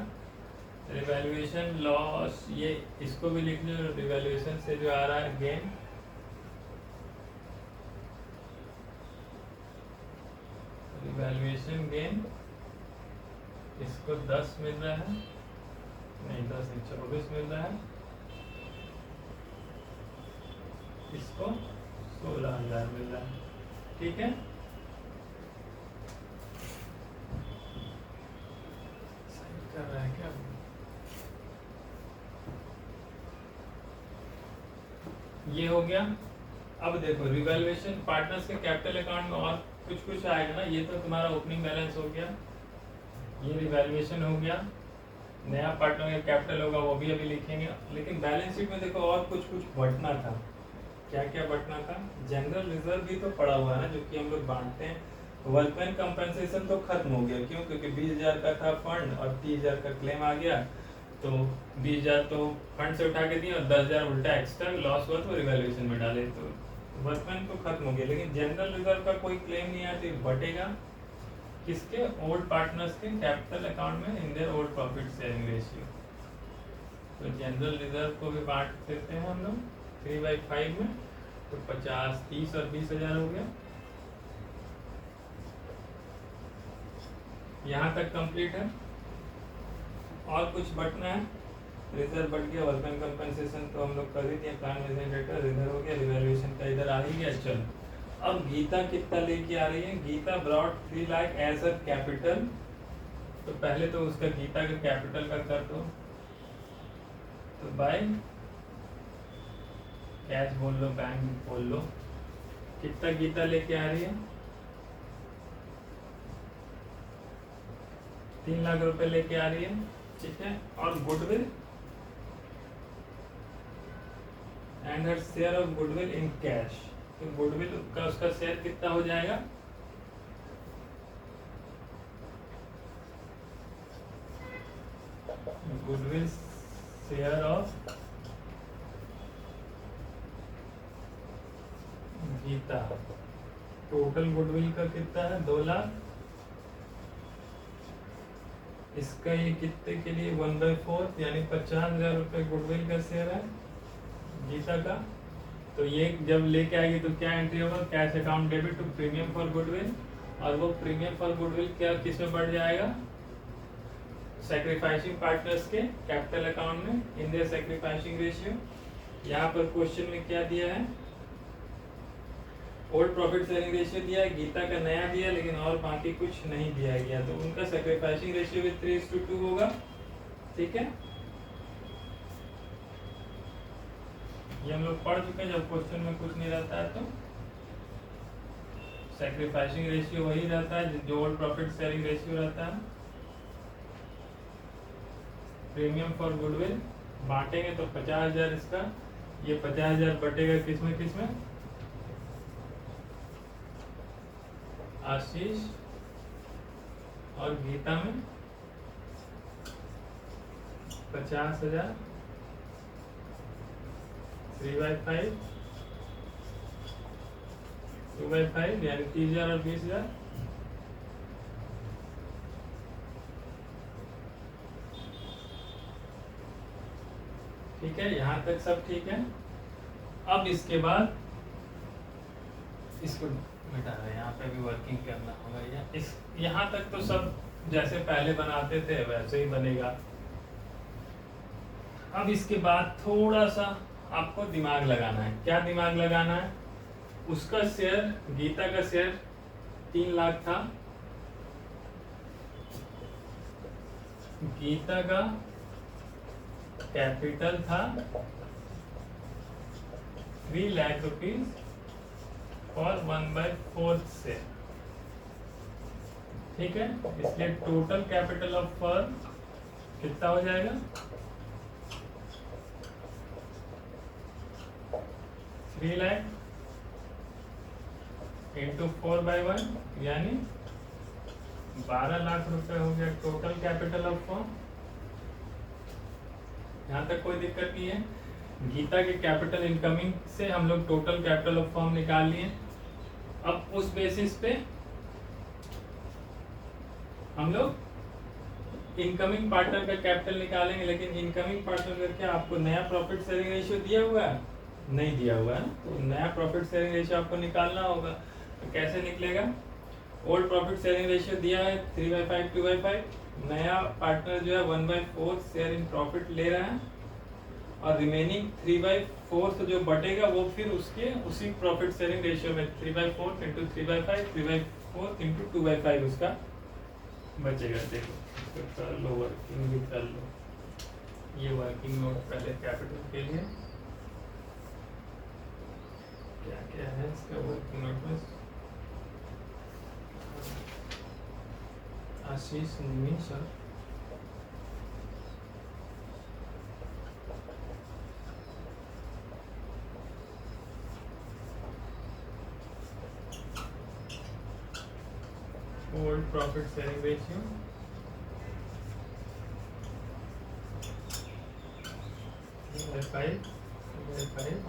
रिवैल्यूएशन लॉस, ये इसको भी लिख लो। रिवैल्यूएशन से जो आ रहा है गेन, रिवैल्यूएशन गेन इसको 10 मिल रहा है, नहीं 10 नहीं 24 मिल रहा है, इसको 16,000 मिल रहा है। ठीक है, सही कर रहा है क्या? ये हो गया। अब देखो रिवैल्यूएशन पार्टनर्स के कैपिटल अकाउंट में और कुछ कुछ आएगा ना। ये तो तुम्हारा ओपनिंग बैलेंस हो गया, ये रिवैल्यूएशन हो गया, नया पार्टनर का कैपिटल होगा वो भी अभी लिखेंगे। लेकिन बैलेंस शीट में देखो और कुछ कुछ बटना था। क्या क्या बटना था? जनरल रिजर्व भी तो पड़ा हुआ है ना, जो कि हम लोग बांटते हैं। वर्कमैन कंपनसेशन तो खत्म हो गया, क्यों? क्योंकि 20,000 का था फंड और 30,000 का क्लेम आ गया। तो 20,000 तो फंड से उठा के दिए और 10,000 उल्टा एक्स्ट्रा लॉस हुआ तो रिवैल्यूएशन में डाले। तो वर्कमैन तो खत्म हो गया, लेकिन जनरल रिजर्व का कोई क्लेम नहीं आया, तो बटेगा किसके? ओल्ड पार्टनर्स के कैपिटल अकाउंट में in their old profit sharing ratio. तो जनरल रिजर्व को भी बांट देते हैं हम लोग 3/5 में। तो 50, 30 और 20,000 हो गया। यहाँ तक कंप्लीट है। और कुछ बटना है? रिजर्व बढ़ गया, वर्कमैन कंपनसेशन तो हम लोग कर ही दिए, प्लान डेटर इधर हो गया, रिवैल्यूएशन का इधर आ ही गया। चलो, अब गीता कितना लेके आ रही है? Geeta brought 3 lakh as a capital. तो पहले तो उसका गीता का कैपिटल का कर दो, तो बाय कैश बोल लो, बैंक बोल लो। कितना गीता लेके आ रही है? 3 लाख रुपए लेके आ रही है। ठीक है, और goodwill and her share of goodwill in cash. तो गुडविल का उसका शेयर कितना हो जाएगा? Goodwill share of Geeta total goodwill का कितना है 2 लाख, इसका ये कितने के लिए 1/4 यानी 50,000 रुपये गुडविल का शेयर है गीता का। तो ये जब लेके आएगी तो क्या एंट्री होगा, cash account debit to premium for goodwill, और वो प्रीमियम फॉर गुडविल क्या किस में बढ़ जाएगा, सैक्रिफाइसिंग पार्टनर्स के कैपिटल अकाउंट में इन देयर सैक्रिफाइसिंग रेशियो। यहाँ पर क्वेश्चन में क्या दिया है, ओल्ड प्रॉफिट शेयरिंग रेशियो दिया है, गीता का नया दिया लेकिन और बाकी कुछ नहीं दिया गया, तो उनका सैक्रिफाइसिंग रेशियो भी 3:2 होगा। ठीक है, ये हम लोग पढ़ चुके हैं जब क्वेश्चन में कुछ नहीं रहता है तो सैक्रिफाइसिंग रेशियो वही रहता है जो ओल्ड प्रॉफिट शेयरिंग रेशियो रहता है। प्रीमियम फॉर गुडविल बांटेंगे तो 50,000 इसका, ये 50,000 बटेगा किसमें आशीष और गीता में 50,000 3/5 2/5 यानी 30,000 और 20,000। ठीक है, यहाँ तक सब ठीक है। अब इसके बाद इसको मिटा रहे हैं, यहाँ पे भी वर्किंग करना होगा। यहाँ तक तो सब जैसे पहले बनाते थे वैसे ही बनेगा। अब इसके बाद थोड़ा सा आपको दिमाग लगाना है। क्या दिमाग लगाना है, उसका शेयर गीता का शेयर 3 लाख था, गीता का कैपिटल था 3 लाख रुपीज और 1/4 से। ठीक है, इसलिए टोटल कैपिटल ऑफ फर्म कितना हो जाएगा 3 लाख इंटू 4/1 यानी 12 लाख रुपए हो गया टोटल कैपिटल ऑफ फर्म। यहाँ तक कोई दिक्कत नहीं है। गीता के कैपिटल इनकमिंग से हम लोग टोटल कैपिटल ऑफ फर्म निकाल लिए। अब उस बेसिस पे हम लोग इनकमिंग पार्टनर का कैपिटल निकालेंगे, लेकिन इनकमिंग पार्टनर करके आपको नया प्रॉफिट शेयरिंग रेशियो दिया हुआ है, नहीं दिया हुआ है, तो नया प्रॉफिट शेयरिंग रेशियो आपको निकालना होगा। तो कैसे निकलेगा, ओल्ड प्रॉफिट शेयरिंग रेशियो दिया है 3/5 2/5, नया पार्टनर जो है 1/4 शेयर इन प्रॉफिट ले रहा है, और रिमेनिंग 3/4 से जो बटेगा वो फिर उसके उसी प्रॉफिट शेयरिंग रेशियो में 3/4 इंटू 3/5 3/4 इंटू 2/5 उसका बचेगा। देखो इसको कर लो, वर्किंग भी कर लो। ये वर्किंग नोट पहले कैपिटल के लिए क्या क्या है इसका वर्किंग नोट में, Ashish Nimi sir old profit sharing ratio by 5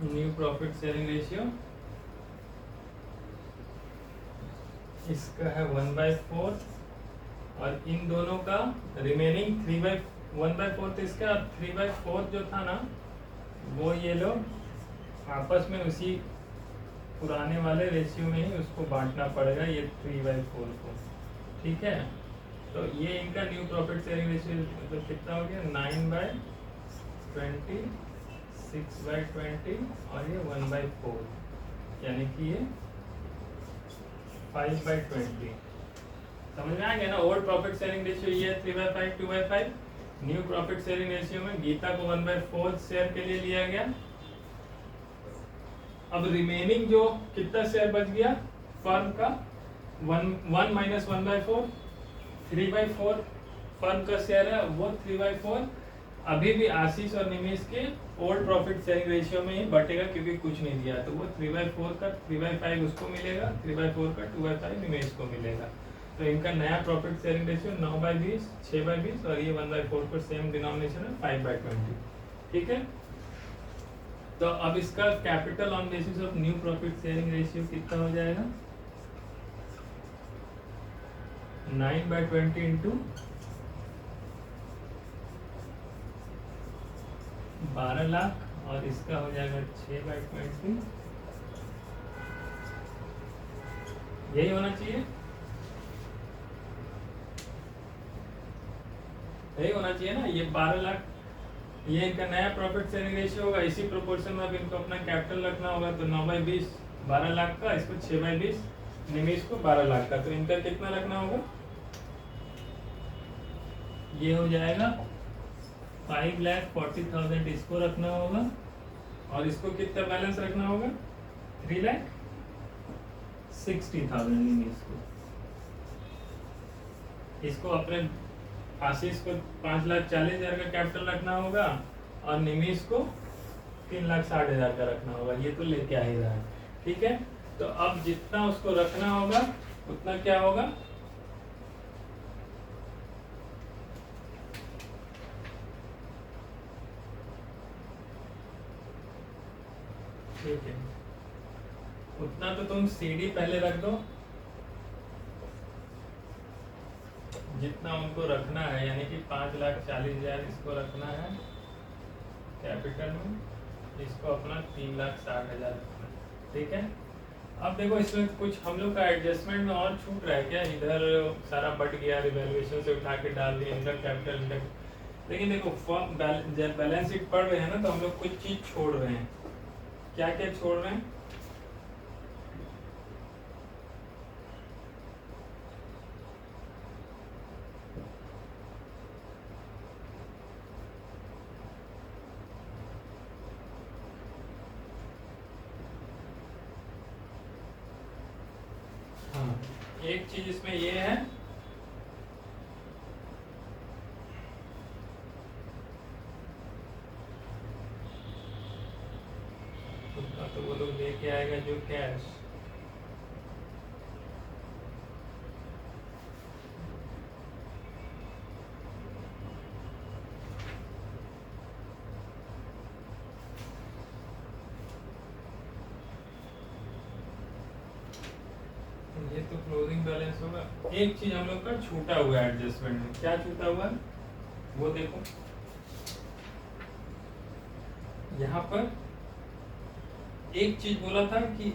new profit sharing ratio इसका है 1/4 और इन दोनों का रिमेनिंग 1/4 तो इसका 3/4 जो था ना वो ये लोग आपस में उसी पुराने वाले रेशियो में ही उसको बांटना पड़ेगा, ये 3/4 को। ठीक है, तो ये इनका न्यू प्रॉफिट शेयरिंग रेशियो मतलब कितना हो गया 9/20 6/20 और ये 1/4 यानी कि ये 5/20। समझ में आ गया ना। ओल्ड प्रॉफिट शेयरिंग रेशियो ये 3/5 2/5, न्यू प्रॉफिट शेयरिंग रेशियो में गीता को 1/4 शेयर के लिए लिया गया। अब रिमेनिंग जो कितना शेयर बच गया फर्म का 1 माइनस 1/4 3/4 फर्म का शेयर है, वो 3/4 अभी भी आशीष और निमेश के ओल्ड प्रॉफिट शेयरिंग रेशियो में ही बटेगा क्योंकि कुछ नहीं दिया, तो वो 3/4 का 3/5 उसको मिलेगा, 3/4 का 2/5 निमेश को मिलेगा। तो इनका नया प्रॉफिट शेयरिंग रेशियो 9/20, 6/20 और ये 1/4 पर सेम डिनोमिनेशन है 5/20। ठीक है, तो अब इसका capital on basis of new profit sharing ratio कितना हो जाएगा? 9/20 इंटू 12 लाख और इसका हो जाएगा 6/20। यही होना चाहिए, यही होना चाहिए ना। ये 12 लाख ये इनका नया प्रॉफिट शेयरिंग रेशियो होगा, इसी प्रोपोर्शन में अब इनको अपना कैपिटल रखना होगा। तो 9/20 12 लाख का, इसको 6/20 निवेश को 12 लाख का, तो इनका कितना रखना होगा? ये हो जाएगा 5,40,000 इसको रखना होगा और इसको कितना बैलेंस रखना होगा? 3,60,000 निवेश को। इसको अपने आशीष को 5,40,000 का कैपिटल रखना होगा और निवेश को 3,60,000 का रखना होगा। ये तो लेके आ ही रहा है। ठीक है, तो अब जितना उसको रखना होगा उतना क्या होगा? ठीक है, उतना तो तुम सीडी पहले रख दो, जितना उनको रखना है, यानी कि 5,40,000 इसको रखना है कैपिटल में, इसको अपना 3,60,000 रखना है। ठीक है, अब देखो इसमें कुछ हम लोग का एडजस्टमेंट में और छूट रहा है क्या? इधर सारा बढ़ गया, रिवैल्यूएशन से उठा के डाल दिया इनका कैपिटल, लेकिन देखो जब बैलेंस शीट पढ़ रहे हैं ना तो हम लोग कुछ चीज छोड़ रहे हैं। क्या क्या छोड़ रहे हैं? हाँ, एक चीज इसमें ये है, तो वो लोग लेके आएगा जो कैश। ये तो क्लोजिंग बैलेंस होगा। एक चीज हम लोग का छूटा हुआ है एडजस्टमेंट में, क्या छूटा हुआ है वो देखो। यहाँ पर एक चीज बोला था कि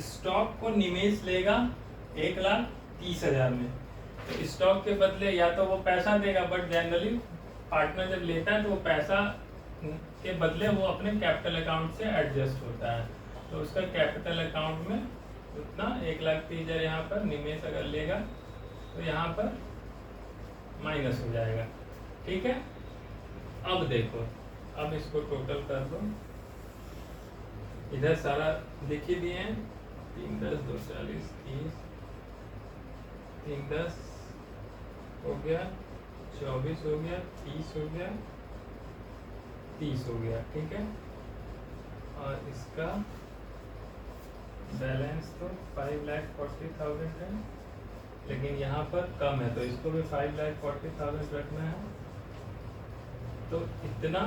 स्टॉक को निवेश लेगा 1,30,000 में, तो स्टॉक के बदले या तो वो पैसा देगा, बट जनरली पार्टनर जब लेता है तो वो पैसा के बदले वो अपने कैपिटल अकाउंट से एडजस्ट होता है। तो उसका कैपिटल अकाउंट में उतना 1,30,000 यहाँ पर निवेश अगर लेगा तो यहाँ पर माइनस हो जाएगा। ठीक है, अब देखो, अब इसको टोटल कर दो, इधर सारा लिख ही दिए हैं। 3, 10, 2, 40, 30, 3, 10 हो गया, 24 हो गया, 30 हो गया, 30 हो गया। ठीक है, और इसका बैलेंस तो 5,40,000 है, लेकिन यहाँ पर कम है तो इसको भी 5,40,000 रखना है। तो इतना,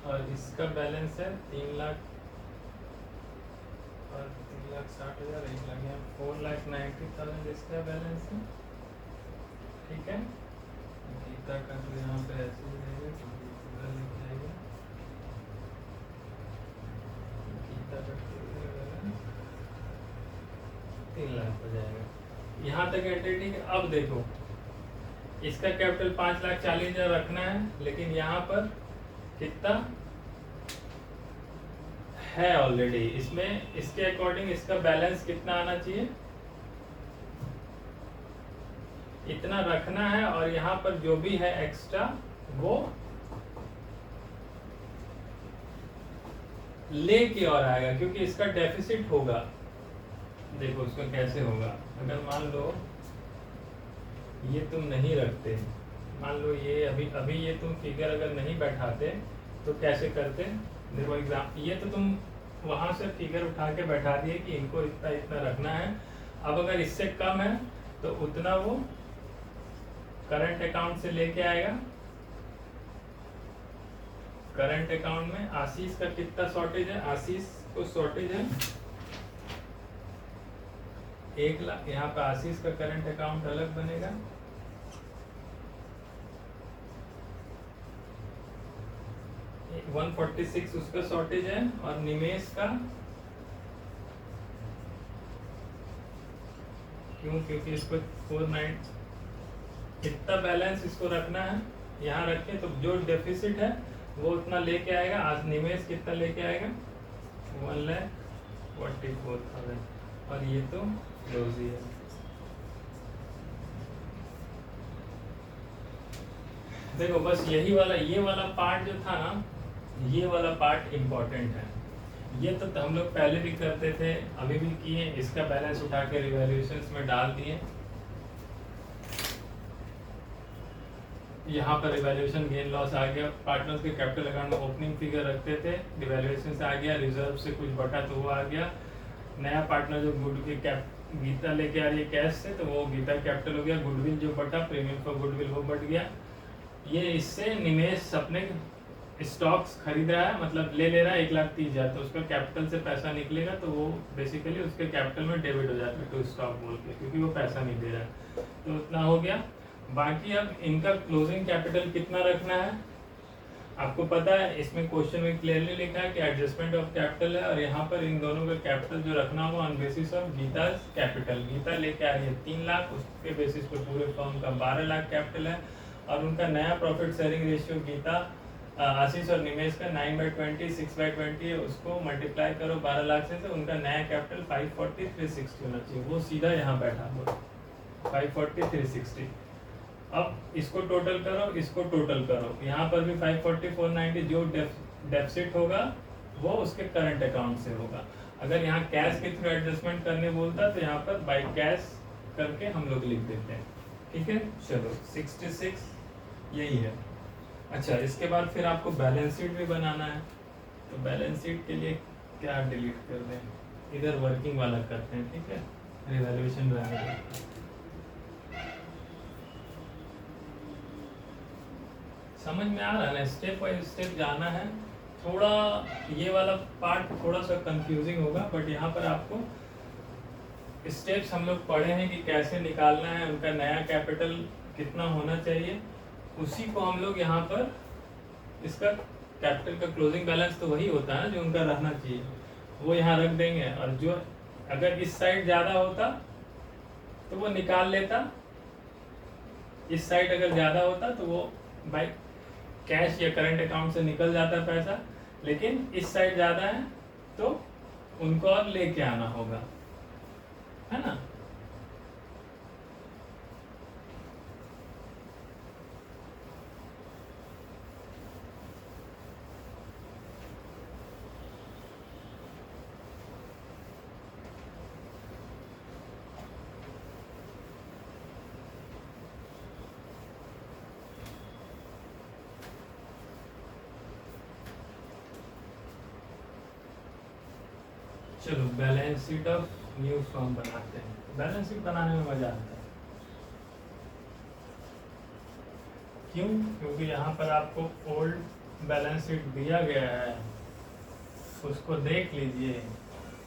और इसका बैलेंस है 3 लाख और 3,60,000, 1 लाख, यहाँ 4,90,000 इसका बैलेंस है। ठीक है, गीता का तो यहाँ पे ऐसे ही रहेगा, क्योंकि पूरा लिख जाएगा गीता का 3 लाख हो जाएगा। यहाँ तक एंट्री ठीक है। अब देखो, इसका कैपिटल 5,40,000 रखना है, लेकिन यहाँ पर कितना है ऑलरेडी, इसमें इसके अकॉर्डिंग इसका बैलेंस कितना आना चाहिए? इतना रखना है, और यहाँ पर जो भी है एक्स्ट्रा वो लेके और आएगा, क्योंकि इसका डेफिसिट होगा। देखो उसका कैसे होगा, अगर मान लो ये तुम नहीं रखते, मान लो ये अभी ये तुम फिगर अगर नहीं बैठाते तो कैसे करते? देखो एग्जाम, ये तो तुम वहां से फिगर उठा के बैठा दिए कि इनको इतना इतना रखना है। अब अगर इससे कम है तो उतना वो करंट अकाउंट से लेके आएगा। करंट अकाउंट में आशीष का कितना शॉर्टेज है, आशीष को शॉर्टेज है 1 लाख। यहाँ पे आशीष का करंट अकाउंट अलग बनेगा, एक 146 उसका शॉर्टेज है, और निमेश का क्यों, क्योंकि इसको 49 कितना बैलेंस इसको रखना है, यहाँ रखे तो जो डेफिसिट है वो उतना लेके आएगा। आज निवेश कितना लेके आएगा 1,44,000, और ये तो क्लोज ही है। देखो बस यही वाला, ये वाला पार्ट जो था ना, ये वाला पार्ट इम्पोर्टेंट है। ये तो हम लोग पहले भी करते थे, अभी भी किए, इसका बैलेंस उठा के रिवैल्यूएशंस में डाल दिए। यहाँ पर रिवैल्यूएशन गेन लॉस आ गया, पार्टनर्स के कैपिटल अकाउंट में ओपनिंग फिगर रखते थे, रिवैल्यूएशन से आ गया, रिजर्व से कुछ बटा तो वो आ गया। नया पार्टनर जो गुडविल गीता लेके आ रही है कैश से, तो वो गीता कैपिटल हो गया। गुडविल जो बटा, प्रीमियम फॉर गुडविल वो बढ़ गया। ये इससे निवेश अपने स्टॉक्स खरीद रहा है, मतलब ले रहा है 1,30,000, तो उसका कैपिटल से पैसा निकलेगा तो वो बेसिकली उसके कैपिटल में डेबिट हो जाता है टू स्टॉक बोल के, क्योंकि वो पैसा नहीं दे रहा है। तो उतना हो गया। बाकी अब इनका क्लोजिंग कैपिटल कितना रखना है आपको पता है, इसमें क्वेश्चन में क्लियरली लिखा है कि एडजस्टमेंट ऑफ कैपिटल है, और यहाँ पर इन दोनों का कैपिटल जो रखना होगा on basis of Geeta capital. Geeta लेके आ रही है 3 लाख, उसके बेसिस पे पूरे फर्म का 12 लाख कैपिटल है, और उनका नया प्रॉफिट शेयरिंग रेशियो गीता आशीष और निमेश का 9/20 6/20 है, उसको मल्टीप्लाई करो 12 लाख से, तो उनका नया कैपिटल 540,360 होना चाहिए। वो सीधा यहाँ बैठा हुआ 540,360। अब इसको टोटल करो, इसको टोटल करो, यहाँ पर भी 540,490 जो डेफिसिट होगा वो उसके करंट अकाउंट से होगा। अगर यहाँ कैश के थ्रू एडजस्टमेंट करने बोलता तो यहाँ पर बाय कैश करके हम लोग लिख देते हैं। ठीक है, चलो 66 यही है। अच्छा, इसके बाद फिर आपको बैलेंस शीट भी बनाना है, तो बैलेंस शीट के लिए क्या डिलीट कर दें, इधर वर्किंग वाला करते हैं। ठीक है, रिवैल्यूएशन रहने दें। समझ में आ रहा है ना, स्टेप बाय स्टेप जाना है। थोड़ा ये वाला पार्ट थोड़ा सा कंफ्यूजिंग होगा, बट यहाँ पर आपको स्टेप्स हम लोग पढ़े हैं कि कैसे निकालना है, उनका नया कैपिटल कितना होना चाहिए, उसी को हम लोग यहाँ पर इसका कैपिटल का क्लोजिंग बैलेंस तो वही होता है ना जो उनका रहना चाहिए, वो यहाँ रख देंगे। और जो अगर इस साइड ज़्यादा होता तो वो निकाल लेता, इस साइड अगर ज़्यादा होता तो वो बाई कैश या करंट अकाउंट से निकल जाता पैसा, लेकिन इस साइड ज़्यादा है तो उनको और लेके आना होगा, है ना। चलो balance sheet of new firm बनाते हैं। बैलेंस शीट बनाने में मजा आता है, क्यों? क्योंकि यहाँ पर आपको ओल्ड बैलेंस शीट दिया गया है, उसको देख लीजिए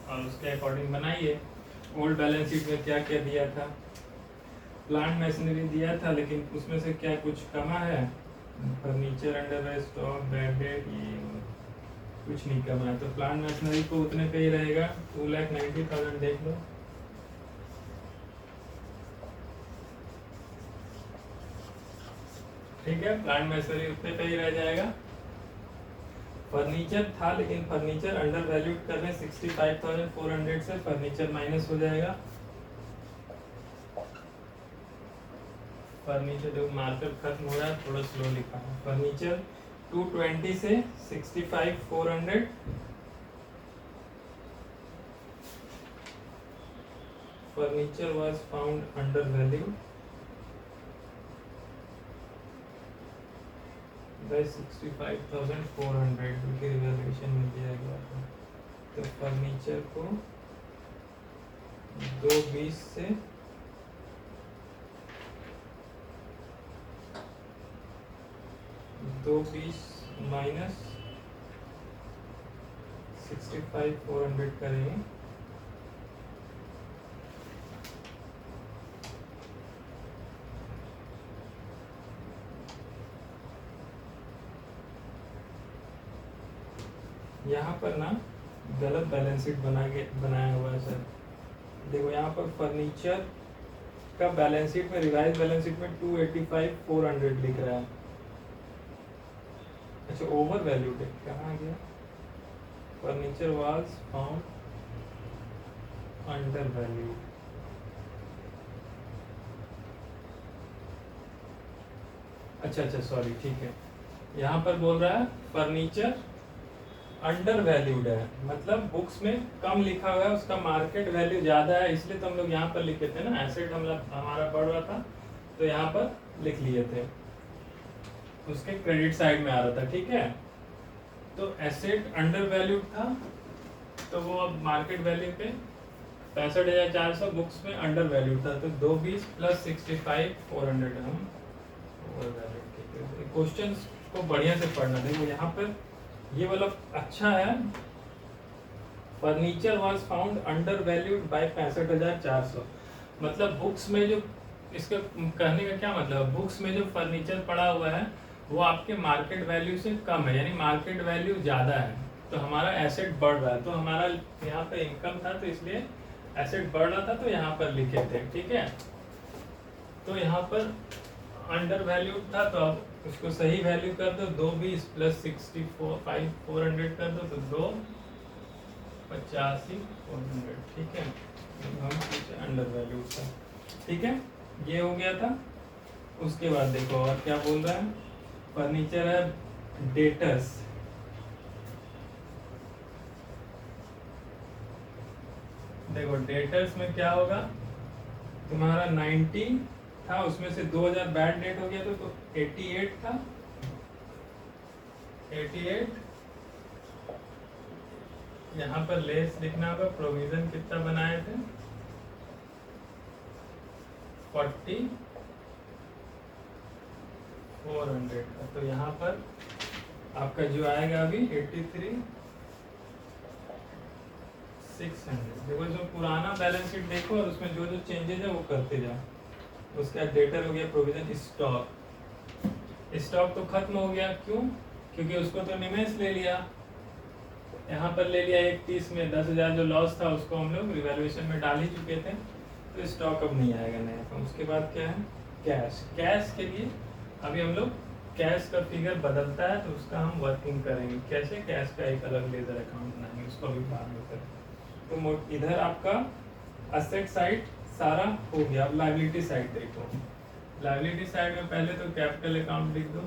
और उसके अकॉर्डिंग बनाइए। ओल्ड बैलेंस शीट में क्या क्या दिया था, प्लांट मशीनरी दिया था, लेकिन उसमें से क्या कुछ कमा है, furniture, underwear, stock, bad debt, ये कुछ नहीं कमा है। तो प्लांट मशीनरी को उतने पे ही रहेगा, 2,90,000 देख लो। ठीक है, प्लांट मशीनरी उतने पे ही रह जाएगा। फर्नीचर था, लेकिन फर्नीचर अंडर वैल्यूड कर रहे 65,400 से, फर्नीचर माइनस हो जाएगा। फर्नीचर जो मार्कर खत्म हो रहा है, थोड़ा स्लो लिखा है। फर्नीचर 220 से 65,400, furniture was found under value by 65,400 की रिवैल्यूएशन में दिया गया था। तो फर्नीचर को 220 से 220 माइनस 65,400 करेंगे। यहाँ पर ना गलत बैलेंस शीट बनाया हुआ है सर। देखो यहाँ पर फर्नीचर का बैलेंस शीट में, रिवाइज बैलेंस शीट में 285,400 लिख रहा है। अच्छा, ओवर वैल्यूड है, कहाँ गया? Furniture was found under valued. अच्छा सॉरी, ठीक है। यहाँ पर बोल रहा है फर्नीचर अंडर वैल्यूड है, मतलब बुक्स में कम लिखा हुआ है, उसका मार्केट वैल्यू ज्यादा है, इसलिए तो हम लोग यहाँ पर लिखे थे ना, एसेट हमारा बढ़ रहा था तो यहाँ पर लिख लिए थे, उसके क्रेडिट साइड में आ रहा था, ठीक है। तो एसेट अंडर वैल्यूड था, तो वो अब मार्केट वैल्यू पे 65,400, बुक्स में अंडर वैल्यूड था, तो 220 प्लस 65,400 हम ओवर वैल्यूड। क्वेश्चन को बढ़िया से पढ़ना। देखो यहाँ पर ये वाला अच्छा है, furniture was found under valued bye 65,400, मतलब बुक्स में जो, इसका कहने का क्या मतलब, बुक्स में जो फर्नीचर पड़ा हुआ है वो आपके मार्केट वैल्यू से कम है, यानी मार्केट वैल्यू ज़्यादा है, तो हमारा एसेट बढ़ रहा है। तो हमारा यहाँ पे इनकम था तो इसलिए एसेट बढ़ रहा था, तो यहाँ पर लिखे थे, ठीक है। तो यहाँ पर अंडर वैल्यूड था, तो अब उसको सही वैल्यू कर दो, 220 प्लस 65,400 कर दो, तो 285,400, ठीक है। हम अंडर वैल्यूड था, ठीक है, ये हो गया था। उसके बाद देखो और क्या बोल रहा है, फर्नीचर है डेटर्स, देखो डेटर्स में क्या होगा, तुम्हारा 90 था, उसमें से 2000 बैड डेट हो गया तो 88 था, 88। यहाँ पर लेस लिखना होगा, प्रोविजन कितना बनाए थे, 40,400 का, तो यहाँ पर आपका जो आएगा अभी 83,600। देखो इसमें पुराना बैलेंस शीट देखो और उसमें जो जो चेंजेस है वो करते जाओ। उसका डेटर हो गया प्रोविजन, स्टॉक तो खत्म हो गया, क्यों? क्योंकि उसको तो निमेश ले लिया, यहाँ पर ले लिया 31 में 10,000 जो लॉस था उसको हम लोग रिवैल्यूएशन में डाल ही चुके थे, तो स्टॉक अब नहीं आएगा नया। तो उसके बाद क्या है, कैश। कैश के लिए अभी हम लोग कैश का फिगर बदलता है, तो उसका हम वर्किंग करेंगे कैसे, कैश का एक अलग लेजर अकाउंट बनाएंगे, उसको अभी बाद में करेंगे। तो इधर आपका असेट साइड सारा हो गया। अब लायबिलिटी साइड देखो, लायबिलिटी साइड में पहले तो कैपिटल अकाउंट लिख दो,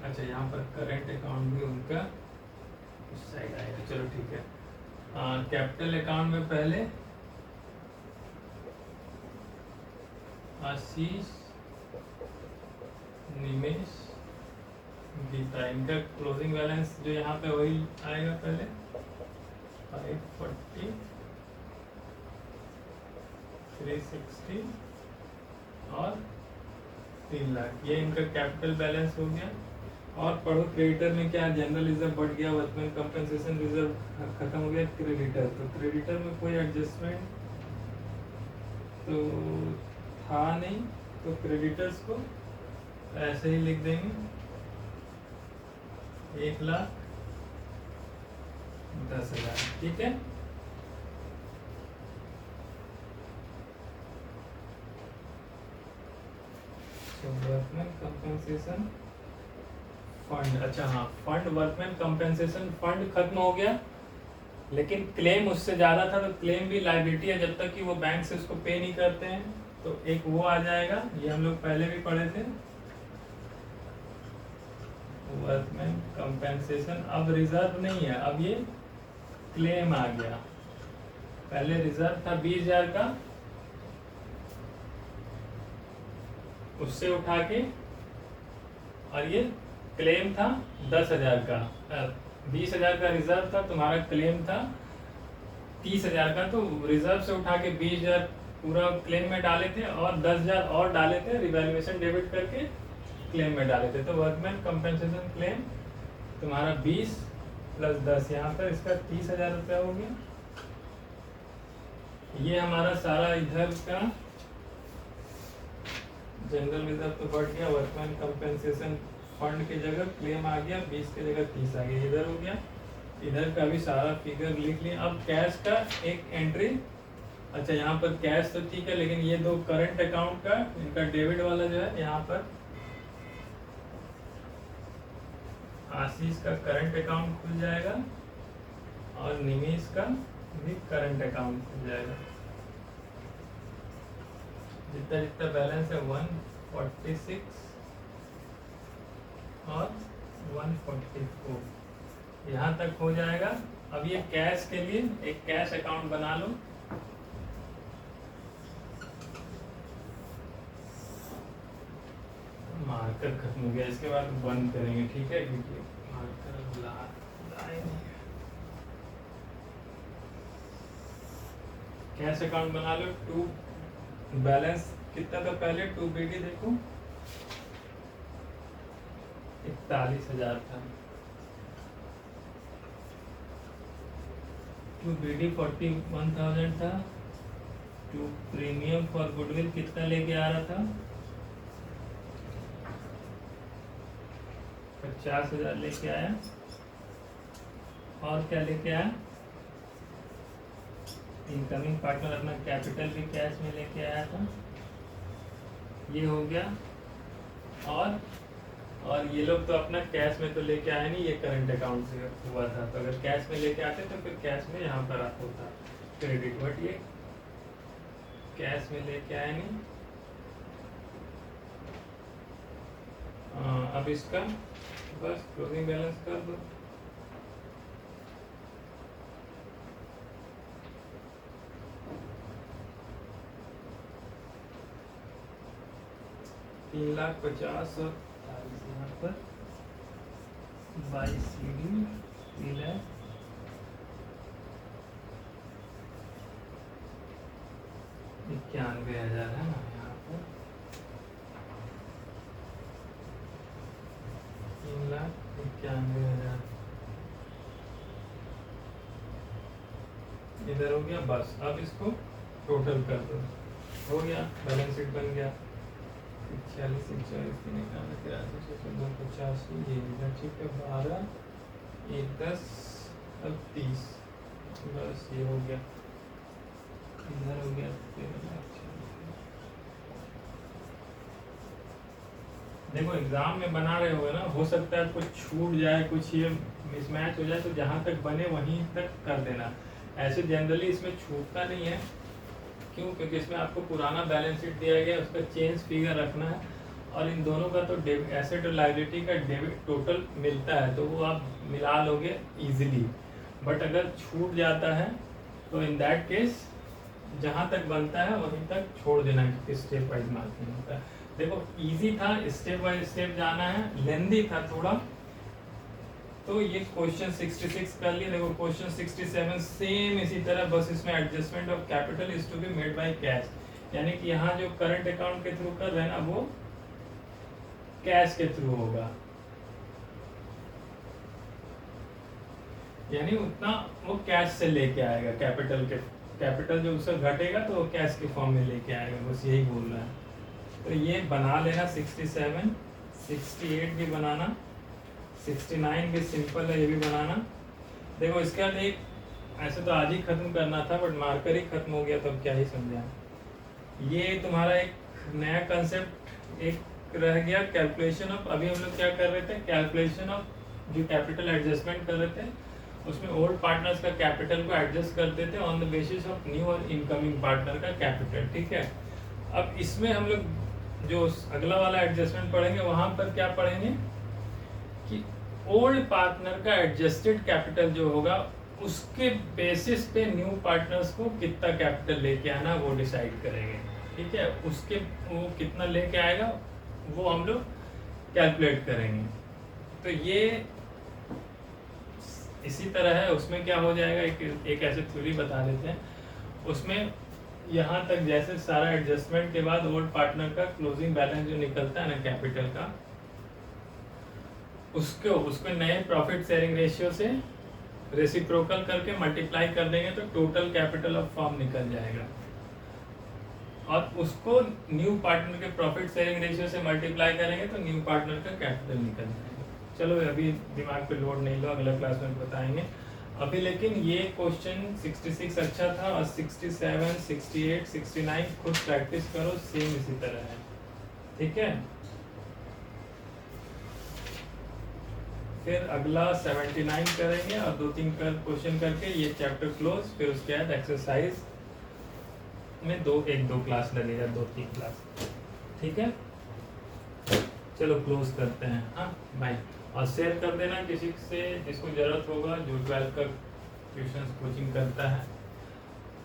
अच्छा यहाँ पर करंट अकाउंट भी उनका उस साइड आएगा, चलो ठीक है। कैपिटल अकाउंट में पहले आशीष, निमेश, गीता, इनका क्लोजिंग बैलेंस जो यहाँ पे वही आएगा, पहले 540, 360 और 3 लाख, ये इनका कैपिटल बैलेंस हो गया। और पढ़ो क्रेडिटर में क्या, जनरल रिजर्व बढ़ गया, वर्कमैन कंपनसेशन रिजर्व खत्म हो गया, क्रेडिटर, तो क्रेडिटर में कोई एडजस्टमेंट तो था नहीं, तो क्रेडिटर्स को ऐसे ही लिख देंगे, 1,10,000, ठीक है। वर्कमैन कंपनसेशन फंड, अच्छा हाँ, फंड वर्कमैन कंपनसेशन फंड खत्म हो गया, लेकिन क्लेम उससे ज़्यादा था, तो क्लेम भी लायबिलिटी है जब तक कि वो बैंक से उसको पे नहीं करते हैं, तो एक वो आ जाएगा, ये हम लोग पहले भी पढ़े थे, वर्कमैन कंपनसेशन। अब रिजर्व नहीं है, अब ये क्लेम आ गया, पहले रिजर्व था 20,000 का, उससे उठा के, और ये क्लेम था 10,000 का, 20,000 का रिजर्व था, तुम्हारा क्लेम था 30,000 का, तो रिजर्व से उठा के 20,000 पूरा क्लेम में डाले थे और 10,000 और डाले थे रिवैल्यूएशन डेबिट करके क्लेम में डाले थे। तो वर्कमैन कंपनसेशन क्लेम तुम्हारा 20 प्लस 10, यहाँ पर इसका 30,000 रुपया हो गया। ये हमारा सारा इधर का जनरल रिजर्व तो बढ़ गया, वर्कमैन कंपनसेशन फंड की जगह क्लेम आ गया, 20 की जगह 30 आ गया, इधर हो गया। इधर का भी सारा फिगर लिख लिया। अब कैश का एक एंट्री, अच्छा यहाँ पर कैश तो ठीक है, लेकिन ये दो करंट अकाउंट का, इनका डेबिट वाला जो है यहाँ पर आशीष का करंट अकाउंट खुल जाएगा और निमेश का भी करंट अकाउंट खुल जाएगा। जितना जितना बैलेंस है 146 और 144 यहाँ तक हो जाएगा। अब ये कैश के लिए एक कैश अकाउंट बना लो। मार्कर खत्म हो गया, इसके बाद बंद करेंगे, ठीक है, क्योंकि मार्कर लाए नहीं। कैश अकाउंट बना लो। टू बैलेंस कितना था पहले, 2BD देखो 41,000 था, 2BD 41,000 था। टू प्रीमियम फॉर गुडविल कितना लेके आ रहा था, 50,000 लेके आया। और क्या लेके आया, इनकमिंग पार्टनर अपना कैपिटल भी कैश में लेके आया था, ये हो गया। और ये लोग तो अपना कैश में तो लेके आए नहीं, ये करंट अकाउंट से हुआ था, तो अगर कैश में लेके आते तो फिर कैश में यहाँ पर होता क्रेडिट, बट ये कैश में लेके आए नहीं। अब इसका बस क्लोजिंग बैलेंस कर दो। तीन लाख 50 और 40 यहाँ पर 22 CD 3,91,000 है ना, यहाँ पर 3,91,000 इधर हो गया। बस अब इसको टोटल कर दो, हो गया, बैलेंस शीट बन गया। 46, 41, 93, 85, ये इधर ठीक है, 12, 1, 10, अब 30, बस ये हो गया। इधर हो गया 13,00,000। देखो एग्जाम में बना रहे हो ना, हो सकता है कुछ छूट जाए, कुछ ये मिसमैच हो जाए, तो जहाँ तक बने वहीं तक कर देना। ऐसे जनरली इसमें छूटता नहीं है, क्यों, क्योंकि इसमें आपको पुराना बैलेंस शीट दिया गया है, उसका चेंज फिगर रखना है, और इन दोनों का तो एसेट और लायबिलिटी का डेबिट टोटल मिलता है, तो वो आप मिला लोगे इजीली। बट अगर छूट जाता है तो इन दैट केस जहाँ तक बनता है वहीं तक छोड़ देना, क्योंकि स्टेप वाइज मार्किंग होता है। देखो इजी था, स्टेप बाय स्टेप जाना है, लेंदी था थोड़ा, तो ये क्वेश्चन 66 कर लिए। देखो क्वेश्चन 67 सेम इसी तरह, बस इसमें adjustment of capital is to be made by cash, यानी कि यहाँ जो करंट अकाउंट के थ्रू कर रहे हैं ना, वो कैश के थ्रू होगा, यानी उतना वो कैश से लेके आएगा, कैपिटल जो उससे घटेगा तो वो कैश के फॉर्म में लेके आएगा, बस यही बोल रहा है। तो ये बना लेना 67, 68 भी बनाना, 69 भी सिंपल है, ये भी बनाना। देखो इसके बाद एक, ऐसे तो आज ही खत्म करना था बट मार्कर ही खत्म हो गया, तो अब क्या ही समझा। ये तुम्हारा एक नया कंसेप्ट एक रह गया, कैलकुलेशन ऑफ। अभी हम लोग क्या कर रहे थे, कैलकुलेशन ऑफ जो कैपिटल एडजस्टमेंट कर रहे थे, उसमें ओल्ड पार्टनर्स का कैपिटल को एडजस्ट करते थे on the basis of new और इनकमिंग पार्टनर का कैपिटल, ठीक है। अब इसमें हम लोग जो अगला वाला एडजस्टमेंट पढ़ेंगे, वहां पर क्या पढ़ेंगे कि ओल्ड पार्टनर का एडजस्टेड कैपिटल जो होगा, उसके बेसिस पे न्यू पार्टनर्स को कितना कैपिटल लेके आना वो डिसाइड करेंगे, ठीक है। उसके वो कितना लेके आएगा वो हम लोग कैलकुलेट करेंगे। तो ये इसी तरह है। उसमें क्या हो जाएगा, एक ऐसे थ्योरी बता देते हैं। उसमें यहाँ तक जैसे सारा एडजस्टमेंट के बाद ओल्ड पार्टनर का क्लोजिंग बैलेंस जो निकलता है ना कैपिटल का, उसको नए प्रॉफिट शेयरिंग रेशियो से रेसिप्रोकल करके मल्टीप्लाई कर देंगे तो टोटल कैपिटल ऑफ फर्म निकल जाएगा, और उसको न्यू पार्टनर के प्रॉफिट शेयरिंग रेशियो से मल्टीप्लाई करेंगे तो न्यू पार्टनर का कैपिटल निकल जाएगा। चलो अभी दिमाग पे लोड नहीं लो, अगले क्लास में बताएंगे। अभी लेकिन ये क्वेश्चन 66 अच्छा था, और 67, 68, 69 खुद प्रैक्टिस करो, सेम इसी तरह है, ठीक है। फिर अगला 79 करेंगे और 2-3 क्वेश्चन करके ये चैप्टर क्लोज। फिर उसके बाद एक्सरसाइज में एक दो क्लास लगेगा, 2-3 क्लास, ठीक है। चलो क्लोज करते हैं, हाँ बाय। और शेयर कर देना किसी से जिसको ज़रूरत होगा, जो 12 का ट्यूशन कोचिंग करता है,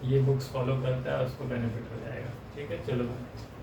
ये बुक्स फॉलो करता है, उसको बेनिफिट हो जाएगा, ठीक है। चलो बाय।